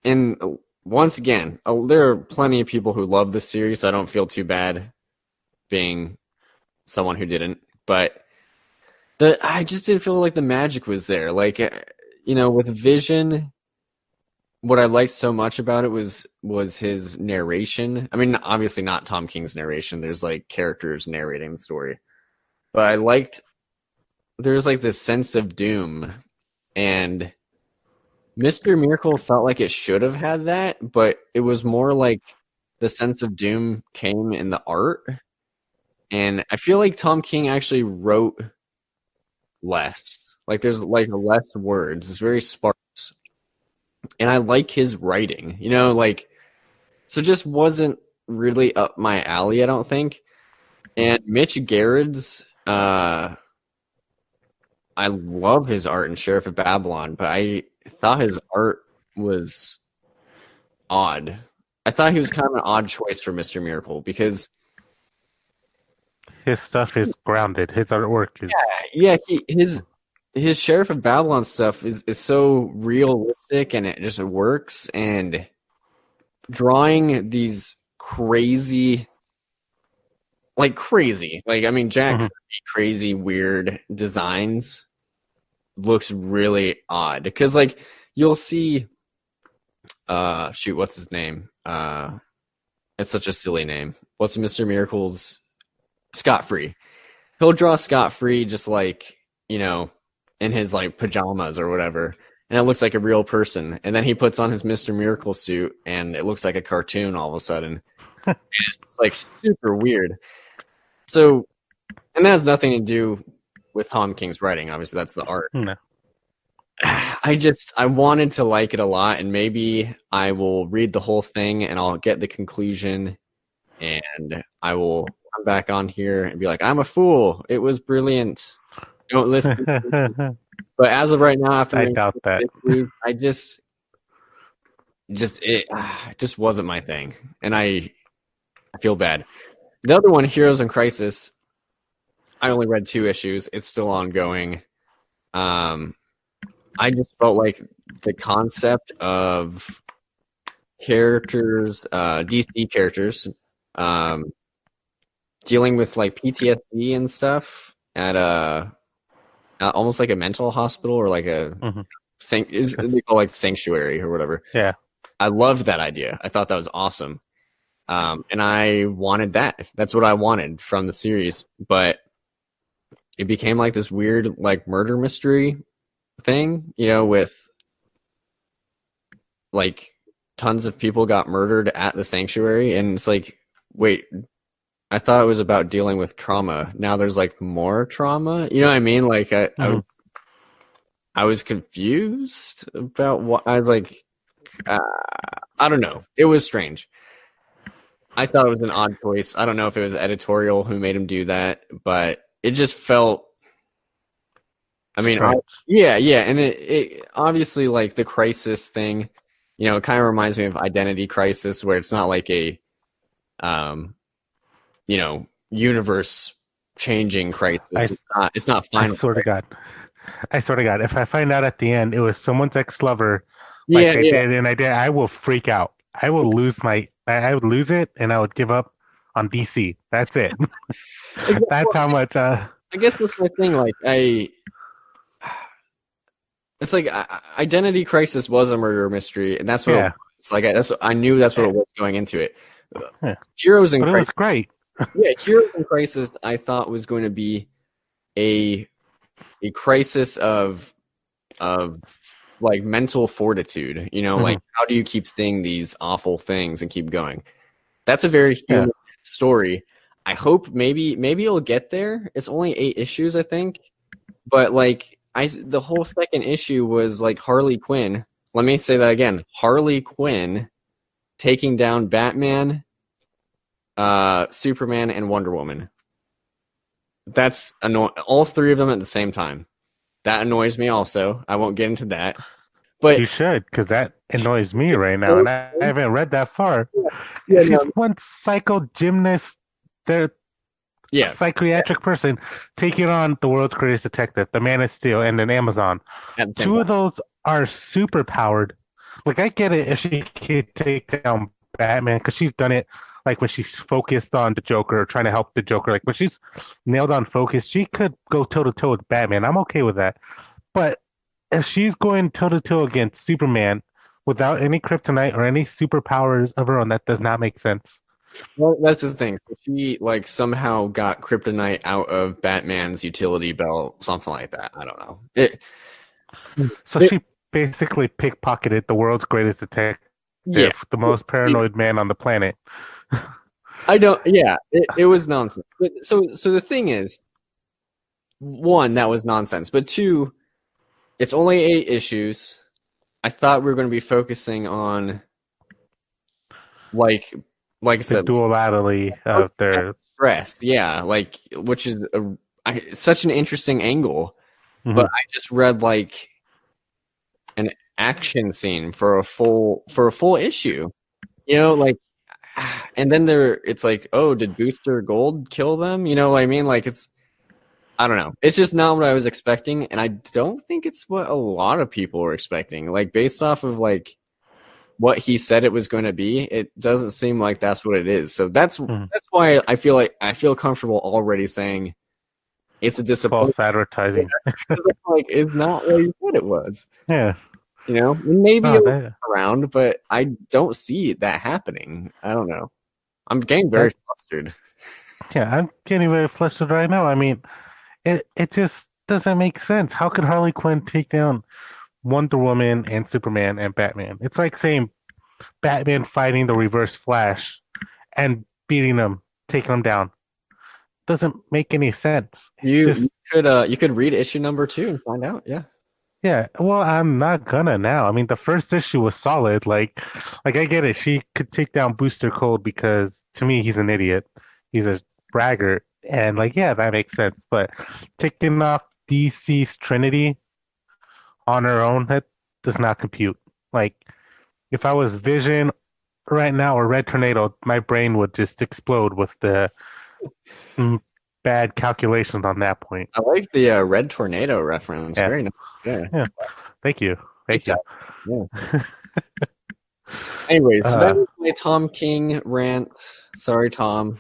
and once again, there are plenty of people who love this series, so I don't feel too bad being someone who didn't. But I just didn't feel like the magic was there. Like with Vision, what I liked so much about it was his narration. I mean, obviously not Tom King's narration. There's like characters narrating the story, but I liked there's like this sense of doom, and Mr. Miracle felt like it should have had that, but it was more like the sense of doom came in the art, and I feel like Tom King actually wrote less. Like there's like less words. It's very sparse, and I like his writing. Like so just wasn't really up my alley, I don't think. And Mitch Garrett's I love his art in Sheriff of Babylon, but I thought his art was odd. I thought he was kind of an odd choice for Mr. Miracle because His stuff is grounded. His artwork is. yeah, his Sheriff of Babylon stuff is so realistic and it just works, and drawing these crazy, like I mean, Jack Hmm. Kirby, crazy, weird designs looks really odd because like you'll see, shoot, what's his name? It's such a silly name. What's Mr. Miracle's Scott Free? He'll draw Scott Free just like, you know, in his like pajamas or whatever, and it looks like a real person. And then he puts on his Mr. Miracle suit, and it looks like a cartoon all of a sudden. It's just, like super weird. So, and that has nothing to do with Tom King's writing. Obviously, that's the art. No. I wanted to like it a lot, and maybe I will read the whole thing and I'll get the conclusion, and I will come back on here and be like, I'm a fool. It was brilliant. Don't listen. But as of right now, after I reading doubt that. issues, I just it just wasn't my thing, and I feel bad. The other one, Heroes in Crisis, I only read 2 issues. It's still ongoing. I just felt like the concept of characters, DC characters, dealing with like PTSD and stuff at a almost like a mental hospital or like a Hmm. they call like sanctuary or whatever. Yeah. I loved that idea. I thought that was awesome. And I wanted that. That's what I wanted from the series. But it became like this weird like murder mystery thing, you know, with like tons of people got murdered at the sanctuary, and it's like, wait, I thought it was about dealing with trauma. Now there's like more trauma. You know what I mean? Like Hmm. I was confused about what I was like. Uh, I don't know. It was strange. I thought it was an odd choice. I don't know if it was editorial who made him do that, but it just felt. I mean, Strange. yeah, and it obviously like the crisis thing. You know, it kind of reminds me of Identity Crisis, where it's not like a, you know, universe changing I crisis. It's not I final. swear to God. I swear to God, if I find out at the end it was someone's ex-lover, Yeah, like I yeah. did, and I did, I will freak out. I will lose I would lose it, and I would give up on DC. That's it. That's how much. I guess that's my thing. Like it's like Identity Crisis was a murder mystery, and that's what it Yeah, was. Like I knew that's what yeah, it was going into it. yeah. Heroes in But it was Crisis, great. yeah, Heroes in Crisis. I thought was going to be a crisis of like mental fortitude. You know, like Hmm. how do you keep seeing these awful things and keep going? That's a very Yeah, human story. I hope maybe it'll get there. It's only 8 issues, I think. But like the whole second issue was like Harley Quinn. Let me say that again. Harley Quinn taking down Batman, Superman, and Wonder Woman. That's all 3 of them at the same time. That annoys me also. I won't get into that. But you should, because that annoys me right now, and I haven't read that far. yeah, She's no, one psycho gymnast, the yeah, psychiatric person taking on the world's greatest detective, the Man of Steel, and an Amazon. at the same Two time. of those are super powered. Like I get it if she could take down Batman because she's done it. Like when she's focused on the Joker, trying to help the Joker. Like when she's nailed on focus, she could go toe to toe with Batman. I'm okay with that. But if she's going toe to toe against Superman without any kryptonite or any superpowers of her own, that does not make sense. Well, that's the thing. So she like somehow got kryptonite out of Batman's utility belt, something like that. I don't know. So It she basically pickpocketed the world's greatest detective, yeah. the most paranoid man on the planet. I don't. Yeah, it was nonsense. But so the thing is, one, that was nonsense. But two, it's only 8 issues. I thought we were going to be focusing on like I The said, duality of their. stress. Yeah, like which is such an interesting angle. But Mhm. I just read like an action scene for a full issue. You know, like, and then it's like, oh, did Booster Gold kill them? You know what I mean? Like, I don't know. It's just not what I was expecting, and I don't think it's what a lot of people were expecting. Like, based off of like what he said it was going to be, it doesn't seem like that's what it is. So that's Mhm. why I feel comfortable already saying it's a False disappointment. advertising. Because it's like it's not what he said it was. Yeah. Maybe No, it'll that come around, but I don't see that happening. I don't know. I'm getting very that flustered. yeah, I'm getting very flustered right now. I mean, it just doesn't make sense. How could Harley Quinn take down Wonder Woman and Superman and Batman? It's like saying Batman fighting the Reverse Flash and beating them, taking them down. Doesn't make any sense. It's just You could read issue number 2 and find out. Yeah. yeah, well, I'm not gonna now. I mean, the first issue was solid. Like I get it. She could take down Booster Gold because to me, he's an idiot. He's a braggart, and like, yeah, that makes sense. But taking off DC's Trinity on her own, that does not compute. Like, if I was Vision right now or Red Tornado, my brain would just explode with the mm, bad calculations on that point. I like the red tornado reference. Yeah, Very nice. Yeah. yeah. Thank you, Good thank job. you. Yeah. Anyway, so that uh, was my Tom King rant. Sorry, Tom.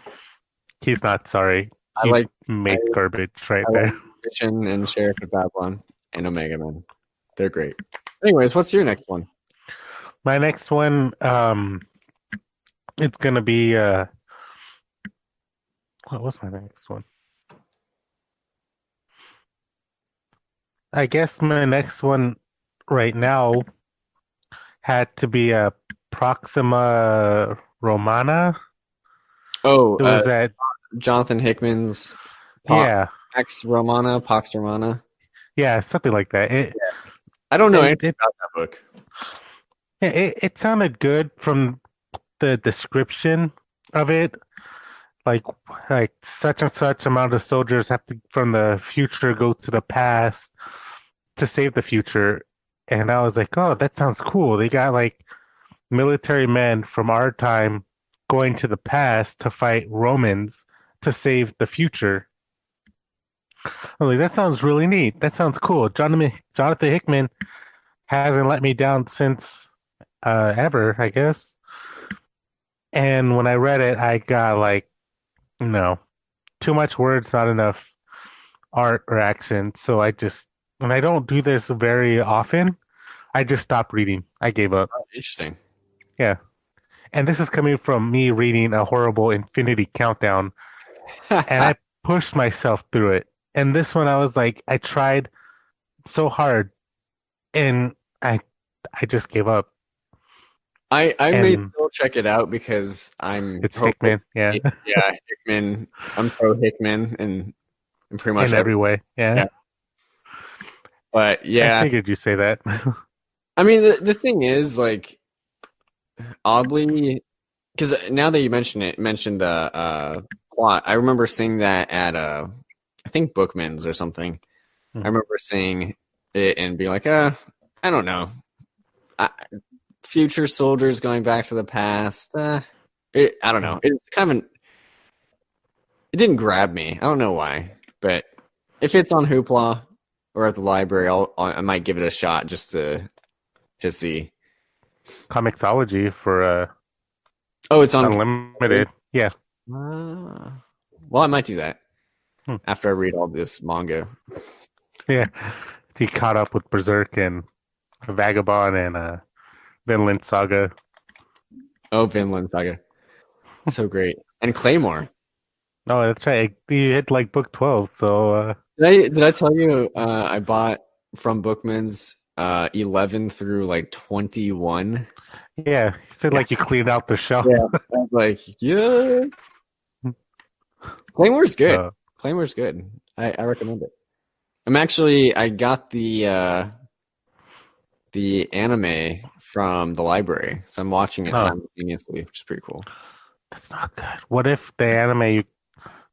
He's not sorry. I He like I, made garbage right I like there. Vision and Sheriff of Babylon and Omega Man. They're great. Anyways, what's your next one? My next one, it's gonna be what was my next one? I guess my next one right now had to be a Proxima Romana. Oh, It was that, Jonathan Hickman's yeah, Pax Romana. yeah, something like that. I don't know It anything it about that book. it sounded good from the description of it. Like like such and such amount of soldiers have to from the future go to the past to save the future. And I was like, oh, that sounds cool. They got like military men from our time going to the past to fight Romans to save the future. I was like, that sounds really neat. That sounds cool. Jonathan Hickman hasn't let me down since ever, I guess. And when I read it, I got like, no, too much words, not enough art or action. So I just, and I don't do this very often, I just stopped reading. I gave up. Oh, interesting. Yeah. And this is coming from me reading a horrible Infinity Countdown, and I pushed myself through it. And this one, I was like, I tried so hard, and I just gave up. I may And still check it out because I'm it's hopeful. Hickman, yeah, Yeah, Hickman. I'm pro Hickman and pretty much in every way, yeah. yeah. But I yeah, figured you say that. I mean the thing is like oddly because now that you mentioned the plot, I remember seeing that at I think Bookman's or something. I Mhm. remember seeing it and being like, I don't know. I, future soldiers going back to the past. I don't know. It's kind of it didn't grab me. I don't know why, but if it's on Hoopla or at the library, I might give it a shot just to see. Comixology for Oh, it's on. unlimited. Yeah. Well, I might do that Hmm. after I read all this manga. Yeah. He caught up with Berserk and Vagabond and Vinland Saga. Oh, Vinland Saga, so great, and Claymore. No, that's right. You hit like book 12, so Did I tell you I bought from Bookman's 11 through like 21? yeah, you said Yeah. like you cleaned out the shelf. Yeah. I was like, yeah. Claymore's good. So, Claymore's good. I recommend it. I got the anime from the library, so I'm watching it oh, simultaneously, which is pretty cool. that's not good. What if the anime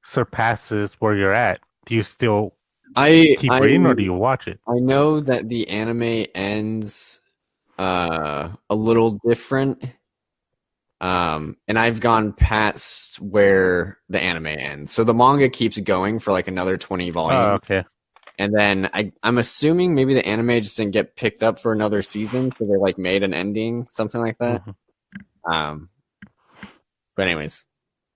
surpasses where you're at? Do you still I keep I reading or do you watch it? I know that the anime ends a little different. And I've gone past where the anime ends. So the manga keeps going for like another 20 Oh, volumes. okay. And then I'm assuming maybe the anime just didn't get picked up for another season, so they like made an ending, something like that. Mhm. Um, but anyways,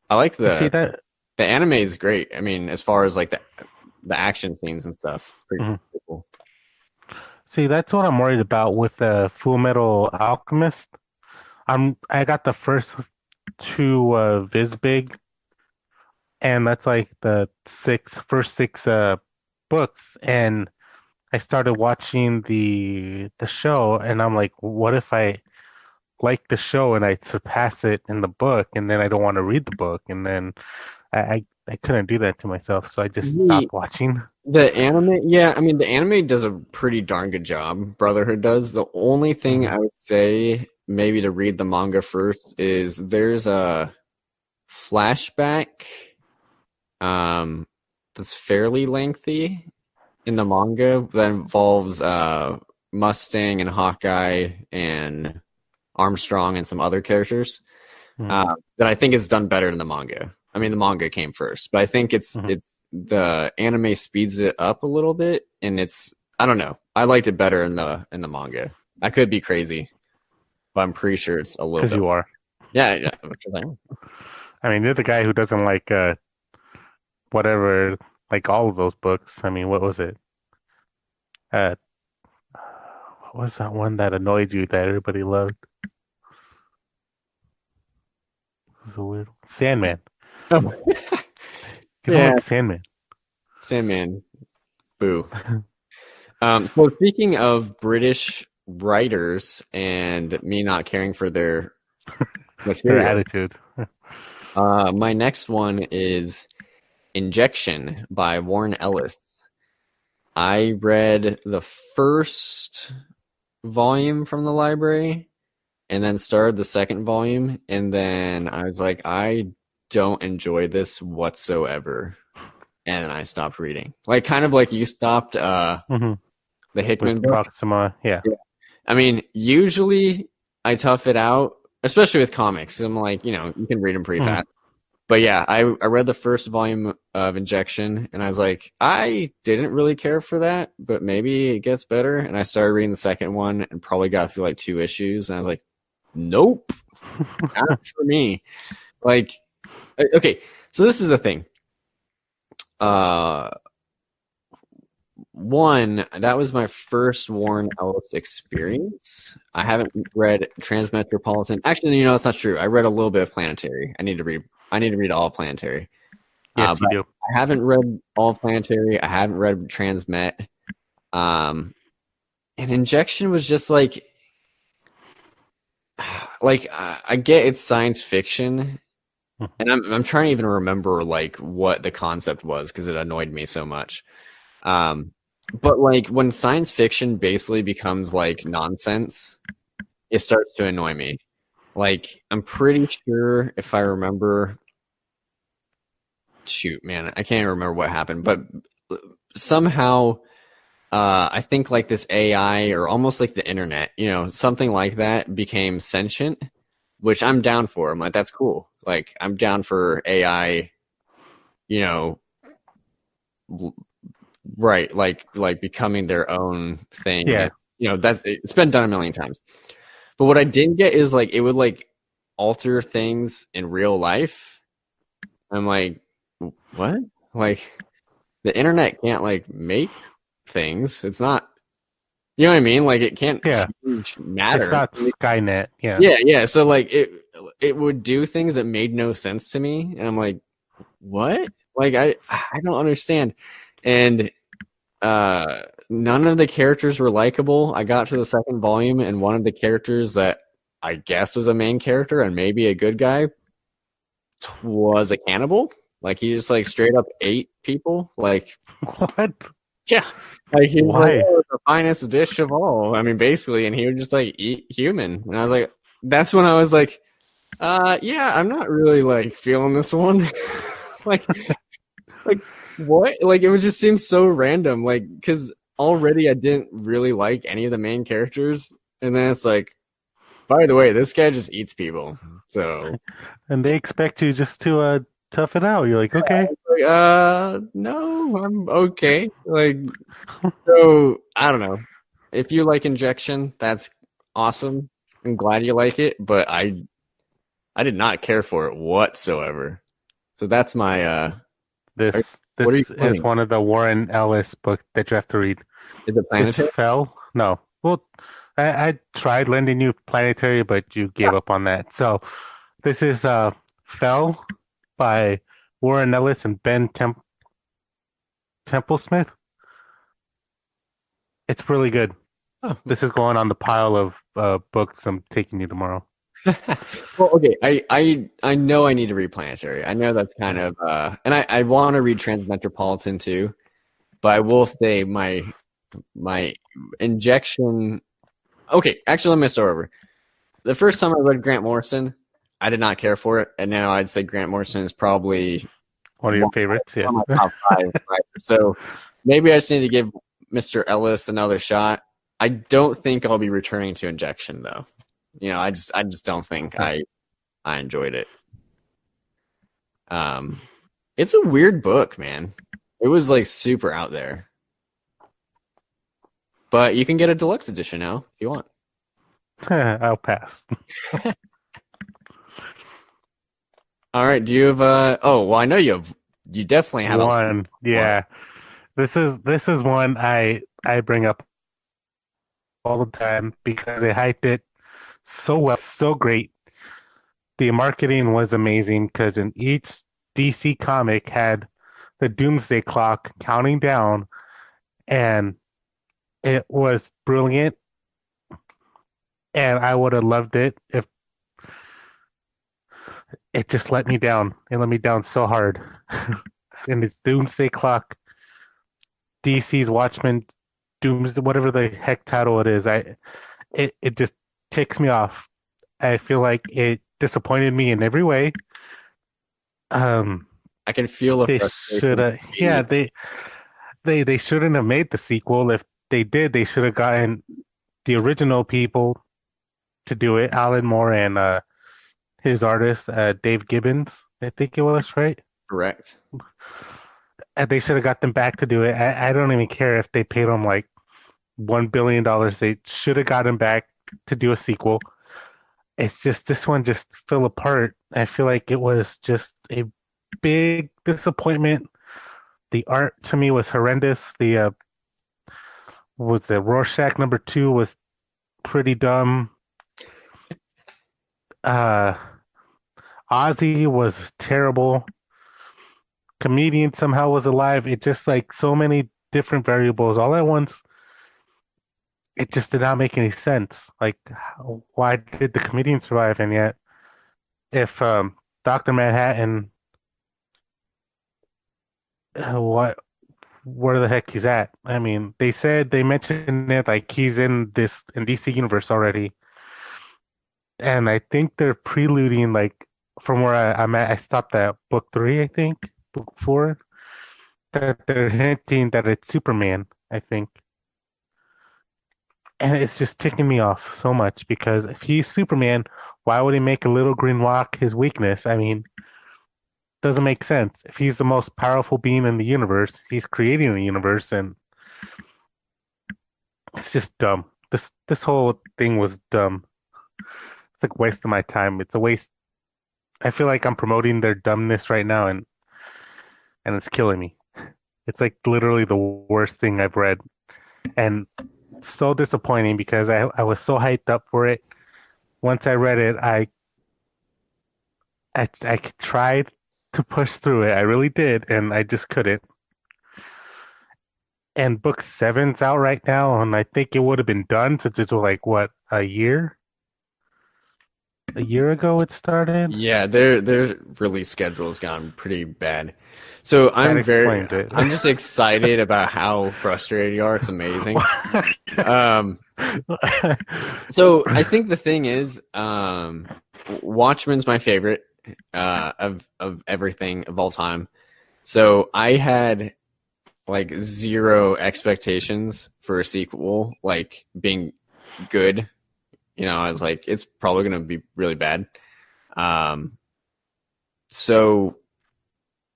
I like See that? the anime is great. I mean, as far as like the action scenes and stuff, it's pretty Mhm. cool. See, that's what I'm worried about with the Full Metal Alchemist. I got the first two Big, and that's like the first six books, and I started watching the show, and I'm like, what if I like the show and I surpass it in the book, and then I don't want to read the book, and then I couldn't do that to myself, so I just The stopped watching. the anime, yeah, I mean the anime does a pretty darn good job. Brotherhood does. The only thing Hmm. I would say maybe to read the manga first is there's a flashback um that's fairly lengthy in the manga that involves Mustang and Hawkeye and Armstrong and some other characters Hmm. that I think is done better in the manga. I mean, the manga came first, but I think Hmm. it's the anime speeds it up a little bit, and it's I don't know. I liked it better in the manga. I could be crazy, but I'm pretty sure it's a little Because bit. you are. Yeah, yeah. Because I am. I mean, you're the guy who doesn't like whatever, like all of those books. I mean, what was it? Uh, what was that one that annoyed you that everybody loved? It was a weird one. Sandman. Oh, You don't yeah, like Sandman. Sandman. Boo. So speaking of British writers and me not caring for their Their material, attitude. my next one is Injection by Warren Ellis. I read the first volume from the library and then started the second volume, and then I was like, I don't enjoy this whatsoever. And then I stopped reading. Like kind of like you stopped Hmm. the With Hickman book. Proxima, yeah. Yeah. I mean, usually I tough it out, especially with comics. I'm like, you can read them pretty Hmm. fast. But yeah, I read the first volume of Injection and I was like, I didn't really care for that, but maybe it gets better. And I started reading the second one and probably got through like two issues. And I was like, nope, not for me. Like, okay, so this is the thing. Uh, One, that was my first Warren Ellis experience. I haven't read Transmetropolitan. Actually, it's not true. I read a little bit of Planetary. I need to read all Planetary. Yes, you But do. I haven't read all of Planetary. I haven't read Transmet. And Injection was just I get it's science fiction, Mhm. and I'm trying to even remember like what the concept was because it annoyed me so much. Um, but like when science fiction basically becomes like nonsense, it starts to annoy me. Like I'm pretty sure if I remember, shoot, man, I can't even remember what happened, but somehow I think like this AI or almost like the internet, something like that became sentient, which I'm down for. I'm like, that's cool. Like I'm down for AI, you know, right, like becoming their own thing. Yeah. That's it's been done a million times. But what I didn't get is like it would like alter things in real life. I'm like, what? Like the internet can't like make things. It's not, you know what I mean? Like it can't Yeah. change It's matter. not Skynet. Yeah. Yeah, yeah. So like it would do things that made no sense to me, and I'm like, what? Like I don't understand. And none of the characters were likable. I got to the second volume, and one of the characters that I guess was a main character and maybe a good guy was a cannibal. Like he just like straight up ate people. Like What? yeah, like he was like, Why? oh, it's the finest dish of all. I mean, basically, and he would just like eat human. And I was like, that's when I was like, yeah, I'm not really like feeling this one. like like what? Like it would just seem so random. Like because already I didn't really like any of the main characters, and then it's like, by the way, this guy just eats people. So And they expect you just to tough it out. You're like, okay. Like, no, I'm okay. Like, so I don't know. If you like injection, that's awesome. I'm glad you like it, but I did not care for it whatsoever. So that's my This what are you this is playing? one of the Warren Ellis books that you have to read. Is it It's planetary? Fell. No. Well, I tried lending you Planetary, but you gave up on that. So this is Fell by Warren Ellis and Templesmith. It's really good. Oh. This is going on the pile of books I'm taking you tomorrow. Well, okay. I know I need to read planetary. I know that's kind of and I want to read Transmetropolitan too, but I will say my injection. Okay, actually, let me start over. The first time I read Grant Morrison, I did not care for it, and now I'd say Grant Morrison is probably One of your favorites, one yes. of my top five. Right? So maybe I just need to give Mr. Ellis another shot. I don't think I'll be returning to injection though. I just don't think I enjoyed it. Um, it's a weird book, man. It was like super out there, but you can get a deluxe edition now if you want. I'll pass. All right. Do you have Oh, well, I know you definitely have a One, one. yeah. This is one I bring up all the time because they hyped it so well, so great. The marketing was amazing because in each DC comic had the Doomsday Clock counting down, and it was brilliant. And I would have loved it if it just let me down. It let me down so hard. And it's Doomsday Clock, DC's Watchmen, Doomsday, whatever the heck title it is. It just ticks me off. I feel like it disappointed me in every way. Um, I can feel the they should frustration have, reading yeah, it. they shouldn't have made the sequel. If they did, they should have gotten the original people to do it, Alan Moore and his artist, Dave Gibbons, I think it was, right? Correct. And they should have got them back to do it. I don't even care if they paid them like $1 billion. They should have got him back to do a sequel. It's just this one just fell apart. I feel like it was just a big disappointment. The art to me was horrendous. The Rorschach #2 was pretty dumb. Uh, Ozzy was terrible. Comedian somehow was alive. It just like so many different variables all at once. It just did not make any sense. Like, why did the comedian survive? And yet, if Doctor Manhattan, what where the heck he's at? I mean, they mentioned it like he's in DC universe already, and I think they're preluding like from where I'm at. I stopped at book 3, I think, book 4, that they're hinting that it's Superman. I think, and it's just ticking me off so much because if he's Superman, why would he make a little green rock his weakness? I mean, doesn't make sense. If he's the most powerful being in the universe, he's creating the universe, and it's just dumb. This whole thing was dumb. It's like wasting my time. It's a waste. I feel like I'm promoting their dumbness right now, and it's killing me. It's like literally the worst thing I've read, and so disappointing because I was so hyped up for it. Once I read it, I tried to push through it. I really did, and I just couldn't. And book 7's out right now, and I think it would have been done since it was like what, a year? A year ago it started. Yeah, their release schedule has gone pretty bad. So That explains it. I'm just excited about how frustrated you are. It's amazing. Um, so I think the thing is, Watchmen's my favorite of everything of all time. So I had like zero expectations for a sequel, like being good. I was like, it's probably gonna be really bad. Um, so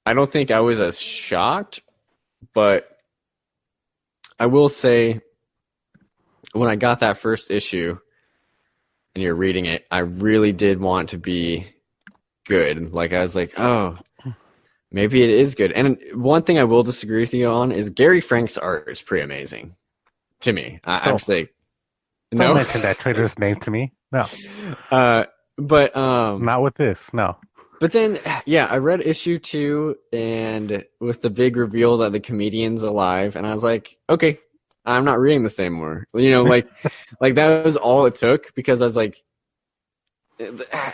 I don't think I was as shocked, but I will say when I got that first issue and you're reading it, I really did want to be good. Like I was like, oh, maybe it is good. And one thing I will disagree with you on is Gary Frank's art is pretty amazing to me. I'm Don't saying don't no. mention that traitor's name to me. No, uh, but not with this. No. but then yeah, I read issue 2 and with the big reveal that the comedian's alive, and I was like, okay, I'm not reading this anymore. You know, like that was all it took because I was like,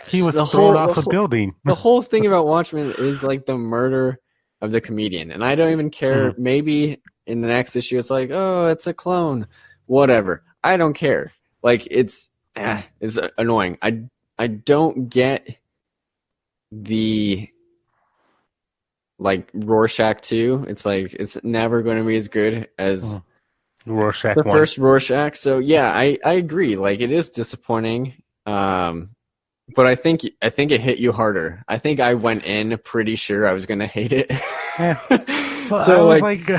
He was the thrown whole the off a whole building. the whole thing about Watchmen is like the murder of the comedian, and I don't even care. Mhm. Maybe in the next issue, it's like, oh, it's a clone, whatever. I don't care. Like it's annoying. I don't get the like Rorschach 2. It's like it's never going to be as good as Mhm. Rorschach the one. first Rorschach. So yeah, I agree. Like it is disappointing. But I think it hit you harder. I think I went in pretty sure I was gonna hate it. Yeah. Well, I So was like like,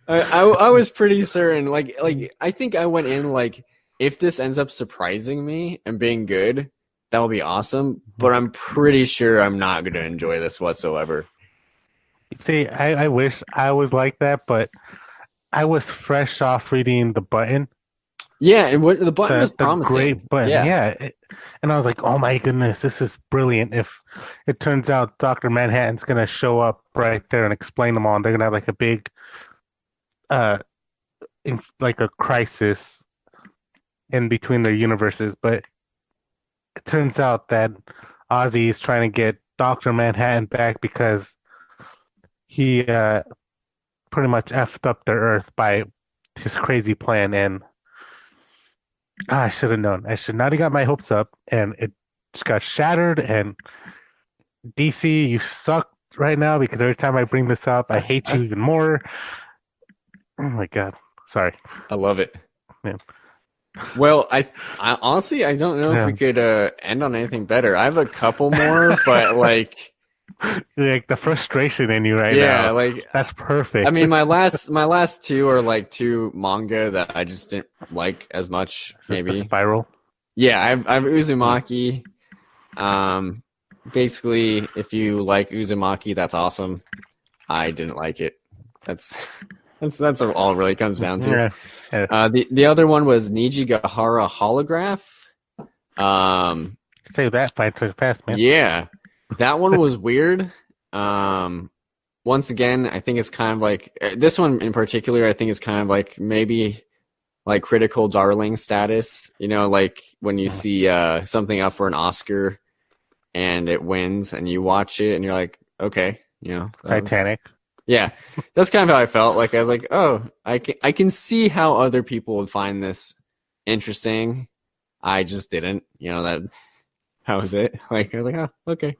I was pretty certain. Like I think I went in like if this ends up surprising me and being good, that will be awesome. But I'm pretty sure I'm not gonna enjoy this whatsoever. see, I wish I was like that, but I was fresh off reading The Button, Yeah, and what the button was the promising. great button. Yeah. Yeah. And I was like, oh my goodness, this is brilliant. If it turns out Dr. Manhattan's going to show up right there and explain them all, and they're going to have like a big, uh, like a crisis in between their universes. But it turns out that Ozzy is trying to get Dr. Manhattan back because he pretty much effed up their Earth by his crazy plan. And I should have known. I should not have got my hopes up, and it just got shattered. And DC, you suck right now because every time I bring this up, I hate you even more. Oh my God. Sorry. I love it. Man. Well, I honestly I don't know if we Yeah. could end on anything better. I have a couple more, but like Like the frustration in you right yeah, now. like That's I perfect. mean my last two are like two manga that I just didn't like as much, Just the maybe. spiral. Yeah, I've Mm. Uzumaki. Um basically if you like Uzumaki, that's awesome. I didn't like it. That's that's all it really comes down to. Yeah. Yeah. The other one was Nijigahara Holograph. Um, Say that fight took fast, man. yeah, that one was weird. Um, Once again, I think it's kind of like this one in particular. I think it's kind of like maybe like critical darling status. You know, like when you Mm. see something up for an Oscar and it wins, and you watch it and you're like, okay, you know, that was Titanic. yeah. That's kind of how I felt. Like I was like, oh, I can see how other people would find this interesting. I just didn't. You know, that was it. Like I was like, oh, okay.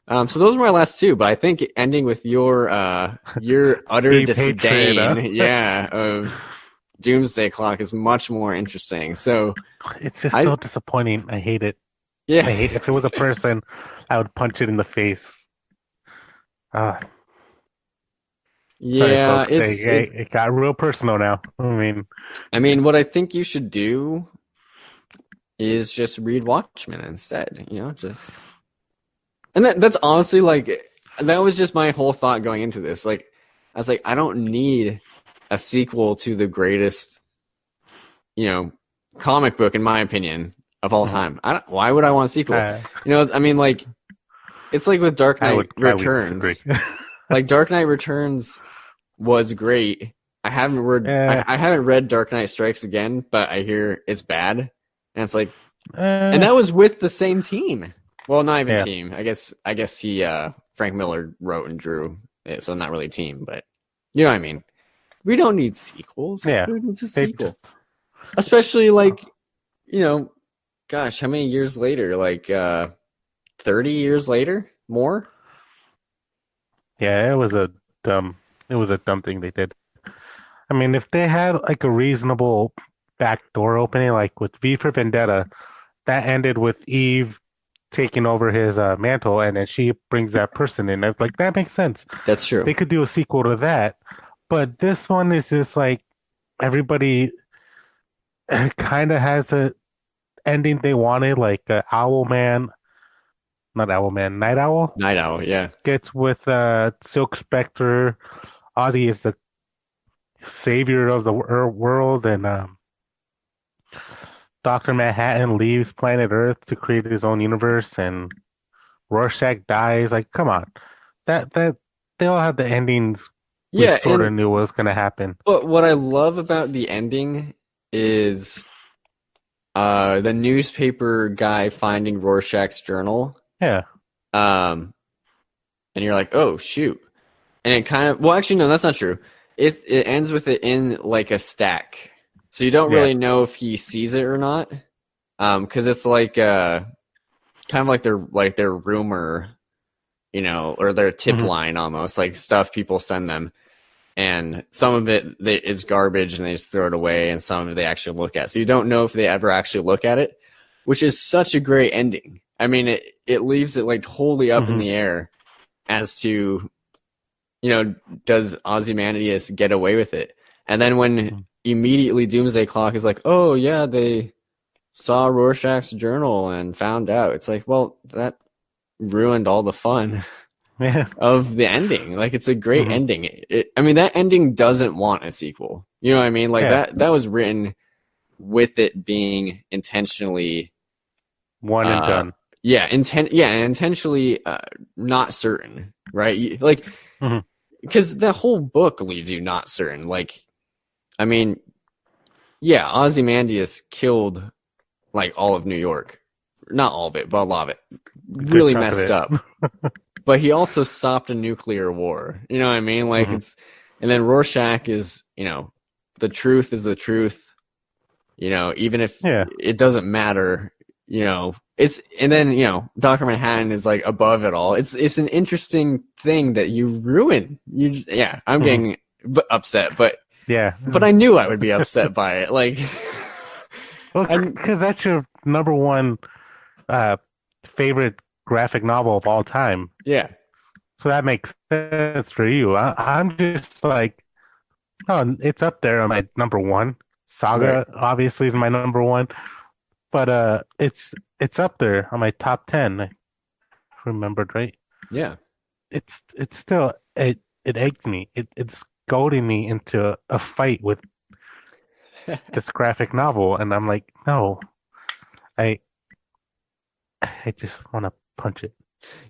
So those were my last two, but I think ending with your utter Deep hatred, disdain, huh? yeah, of Doomsday Clock is much more interesting. So It's just I so disappointing. I hate it. yeah. I hate if it was a person, I would punch it in the face. Uh, sorry, Yeah, folks. it's It got real personal now. I mean, I mean what I think you should do is just read Watchmen instead, you know, just and that's honestly like that was just my whole thought going into this. Like I was like, I don't need a sequel to the greatest, you know, comic book in my opinion of all mm, time. Why would I want a sequel? I, You know, I mean like it's like with Dark Knight I would disagree. Returns. Like Dark Knight Returns was great. uh, I haven't read Dark Knight Strikes Again, but I hear it's bad. And it's like and uh, that was with the same team. Well, not even yeah, team. I guess he Frank Miller wrote and drew it, so not really a team, but you know what I mean. We don't need sequels. yeah. Who needs a They sequel? just, Especially like, you know, gosh, how many years later? Like 30 years later? More? yeah, dumb, it was a dumb thing they did. I mean, if they had like a reasonable back door opening, like with V for Vendetta, that ended with Eve taking over his mantle, and then she brings that person in. It's like that makes sense. That's true. They could do a sequel to that, but this one is just like everybody kind of has a ending they wanted, like Owl Man, not Owl Man, Night Owl Night Owl, yeah. gets with Silk Spectre. Ozzy is the savior of the world, and Dr. Manhattan leaves planet Earth to create his own universe, and Rorschach dies. Like, come on, that they all have the endings we Yeah, sort of and knew what was gonna happen. but what I love about the ending is the newspaper guy finding Rorschach's journal. Yeah. Um, and you're like, oh shoot. And it kind of, well, actually, no, that's not true. It ends with it in like a stack, so you don't Yeah. really know if he sees it or not. Because it's like kind of like their rumor, or their tip Hmm. line almost, like stuff people send them, and some of it is garbage and they just throw it away, and some of it they actually look at. So you don't know if they ever actually look at it, which is such a great ending. I mean, it leaves it like wholly up in Hmm. the air as to does Ozymandias get away with it? And then when immediately Doomsday Clock is like, oh yeah, they saw Rorschach's journal and found out. It's like, well, that ruined all the fun Yeah. of the ending. Like, it's a great Hmm. ending. I mean, that ending doesn't want a sequel. You know what I mean? Like Yeah. that was written with it being intentionally, One and uh, done. intentionally not certain, right? Like, Hmm. because the whole book leaves you not certain. Like, I mean, yeah, Ozymandias killed like all of New York. Not all of it, but a lot of it. A good Really chunk of messed it. up. But he also stopped a nuclear war. You know what I mean? Like, Hmm. and then Rorschach is, the truth is the truth, even if Yeah. it doesn't matter, and then, Dr. Manhattan is like above it all. It's an interesting thing that you ruin. You just, yeah, I'm Hmm. getting upset, but Yeah. I knew I would be upset by it. Like, Well, I because that's your number one uh, favorite graphic novel of all time. yeah, So that makes sense for you. I'm just like, oh, it's up there on my number one. right, Saga obviously is my number one, but it's up there on my top 10. I remembered right. yeah. It's still it eggs me. It's goading me into a fight with this graphic novel, and I'm like, no, I I just want to punch it.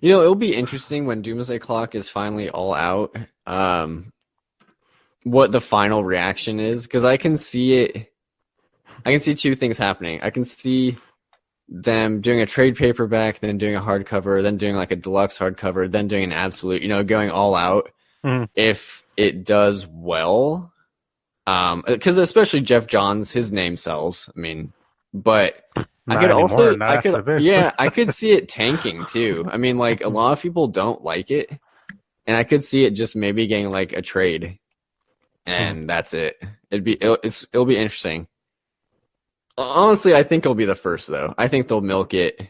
It'll be interesting when Doomsday Clock is finally all out. What the final reaction is, because I can see it. I can see two things happening. I can see them doing a trade paperback, then doing a hardcover, then doing like a deluxe hardcover, then doing an absolute, going all out. Mm, If it does well, because especially Jeff Johns, his name sells. I mean, but not anymore. Not I could, after this. yeah, I could see it tanking too. I mean, like a lot of people don't like it, and I could see it just maybe getting like a trade, Mm, and that's it. It'll be interesting. Honestly, I think it'll be the first though. I think they'll milk it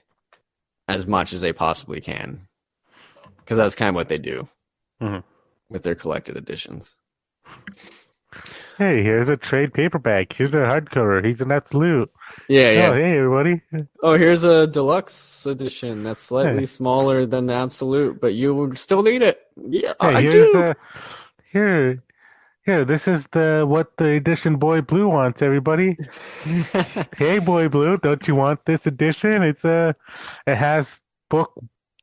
as much as they possibly can, because that's kind of what they do mm. with their collected editions. Hey, here's a trade paperback. Here's a hardcover. He's an absolute. Yeah, Oh, yeah. hey, everybody. Oh, here's a deluxe edition that's Hey, slightly smaller than the absolute, but you would still need it. Yeah, hey, I here's do. a here. Here, this is the what the edition Boy Blue wants, everybody. Hey, Boy Blue, don't you want this edition? It has book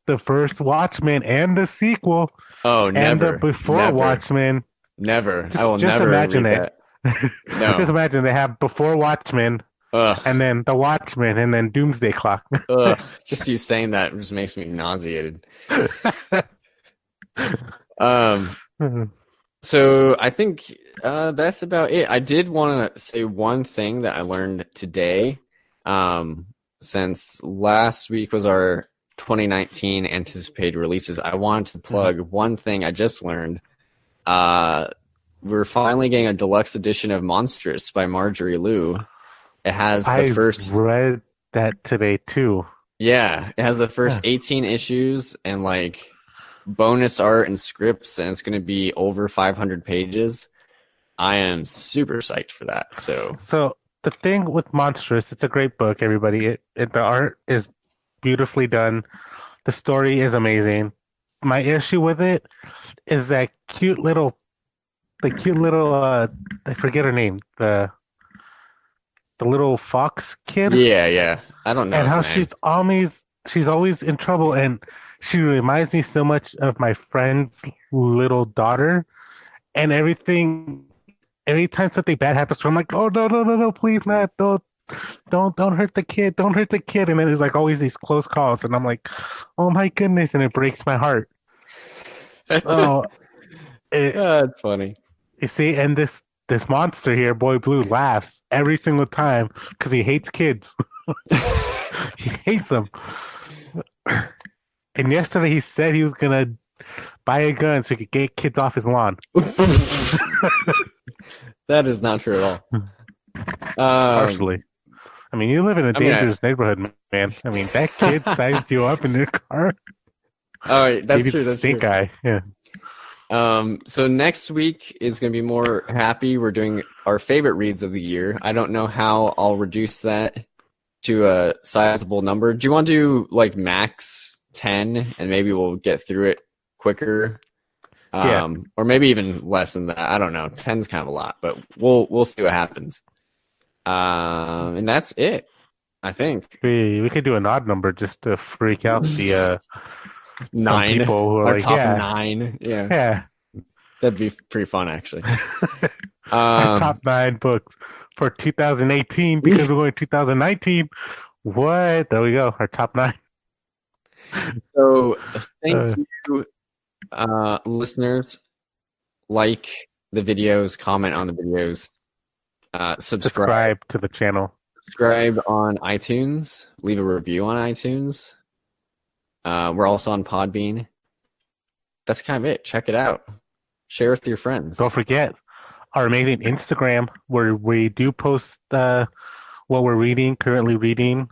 the first Watchmen and the sequel Oh, and the never, before never, Watchmen. never. I will Just never imagine read it. that. Just No. imagine they have before Watchmen and Ugh. then the Watchmen and then Doomsday Clock. Ugh. Just you saying that just makes me nauseated. Um, so I think that's about it. I did want to say one thing that I learned today. Since last week was our 2019 anticipated releases, I wanted to plug one thing I just learned. Uh, we're finally getting a deluxe edition of Monstrous by Marjorie Liu. It has the I first, read that today too. Yeah, it has the first Yeah. 18 issues and like bonus art and scripts, and it's going to be over 500 pages. I am super psyched for that. So, So the thing with Monstrous, it's a great book, everybody. The art is beautifully done. The story is amazing. My issue with it is that cute little I forget her name, the little fox kid, yeah, yeah. I don't know and its how name. she's always in trouble, and she reminds me so much of my friend's little daughter, and every time something bad happens to her, I'm like, oh no, no, no, no, please not, don't hurt the kid, don't hurt the kid, and then there's like always these close calls, and I'm like, oh my goodness, and it breaks my heart. So it, That's funny. you see, and this monster here, Boy Blue, laughs every single time because he hates kids. He hates them. And yesterday he said he was gonna buy a gun so he could get kids off his lawn. That is not true at all. Um, Partially. I mean, you live in a I mean, dangerous neighborhood, man. I mean, that kid sized you up in their car. oh, that's Maybe the true. That's true. stink eye. Yeah. So next week is going to be more happy. We're doing our favorite reads of the year. I don't know how I'll reduce that to a sizable number. Do you want to do like max 10 and maybe we'll get through it quicker? Yeah. Or maybe even less than that. I don't know. 10's kind of a lot, but we'll see what happens. And that's it, I think. We could do an odd number just to freak out the some Nine. people who are Our like, top yeah, nine. Yeah. yeah. That'd be pretty fun actually. Our Um top 9 books for 2018 because we're going 2019. What? There we go. Our top 9. so thank Uh, you, listeners. Like the videos, comment on the videos, subscribe subscribe to the channel. on iTunes, leave a review on iTunes. We're also on Podbean. That's kind of it. Check it out. Share with your friends. Don't forget our amazing Instagram where we do post what we're reading, currently reading,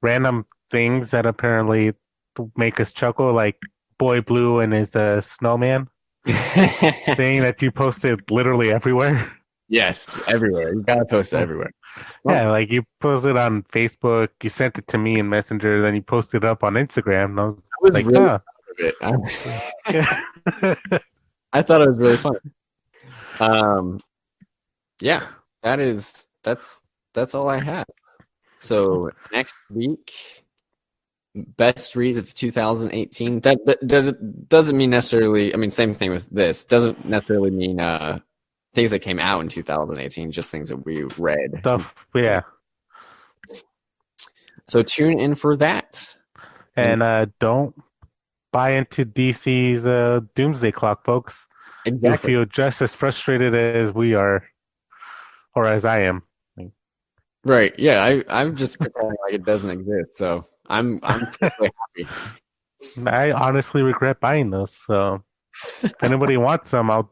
random things that apparently make us chuckle, like Boy Blue and his snowman thing that you posted literally everywhere. Yes, everywhere. You gotta post it everywhere. It's fun. Yeah, like you posted on Facebook, you sent it to me in Messenger, then you posted it up on Instagram, and I was I was like, really huh. proud of it. Yeah. I thought it was really fun. Um, yeah, that's all I have. So next week, best reads of 2018. That doesn't mean necessarily. I mean, same thing with this. Doesn't necessarily mean things that came out in 2018. Just things that we read. Stuff, yeah. So tune in for that. And don't buy into DC's Doomsday Clock, folks. You'll Exactly. feel just as frustrated as we are, or as I am. Right. Yeah. I'm just pretending like it doesn't exist. So I'm perfectly happy. I honestly regret buying those. So if anybody wants them, I'll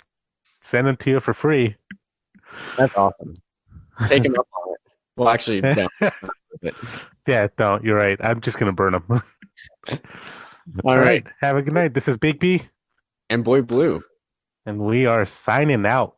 send them to you for free. That's awesome. Take him up on it. Well, actually, don't. Yeah, don't. You're right. I'm just gonna burn them. All All right. right. Have a good night. This is Bigby, And Boy Blue. and we are signing out.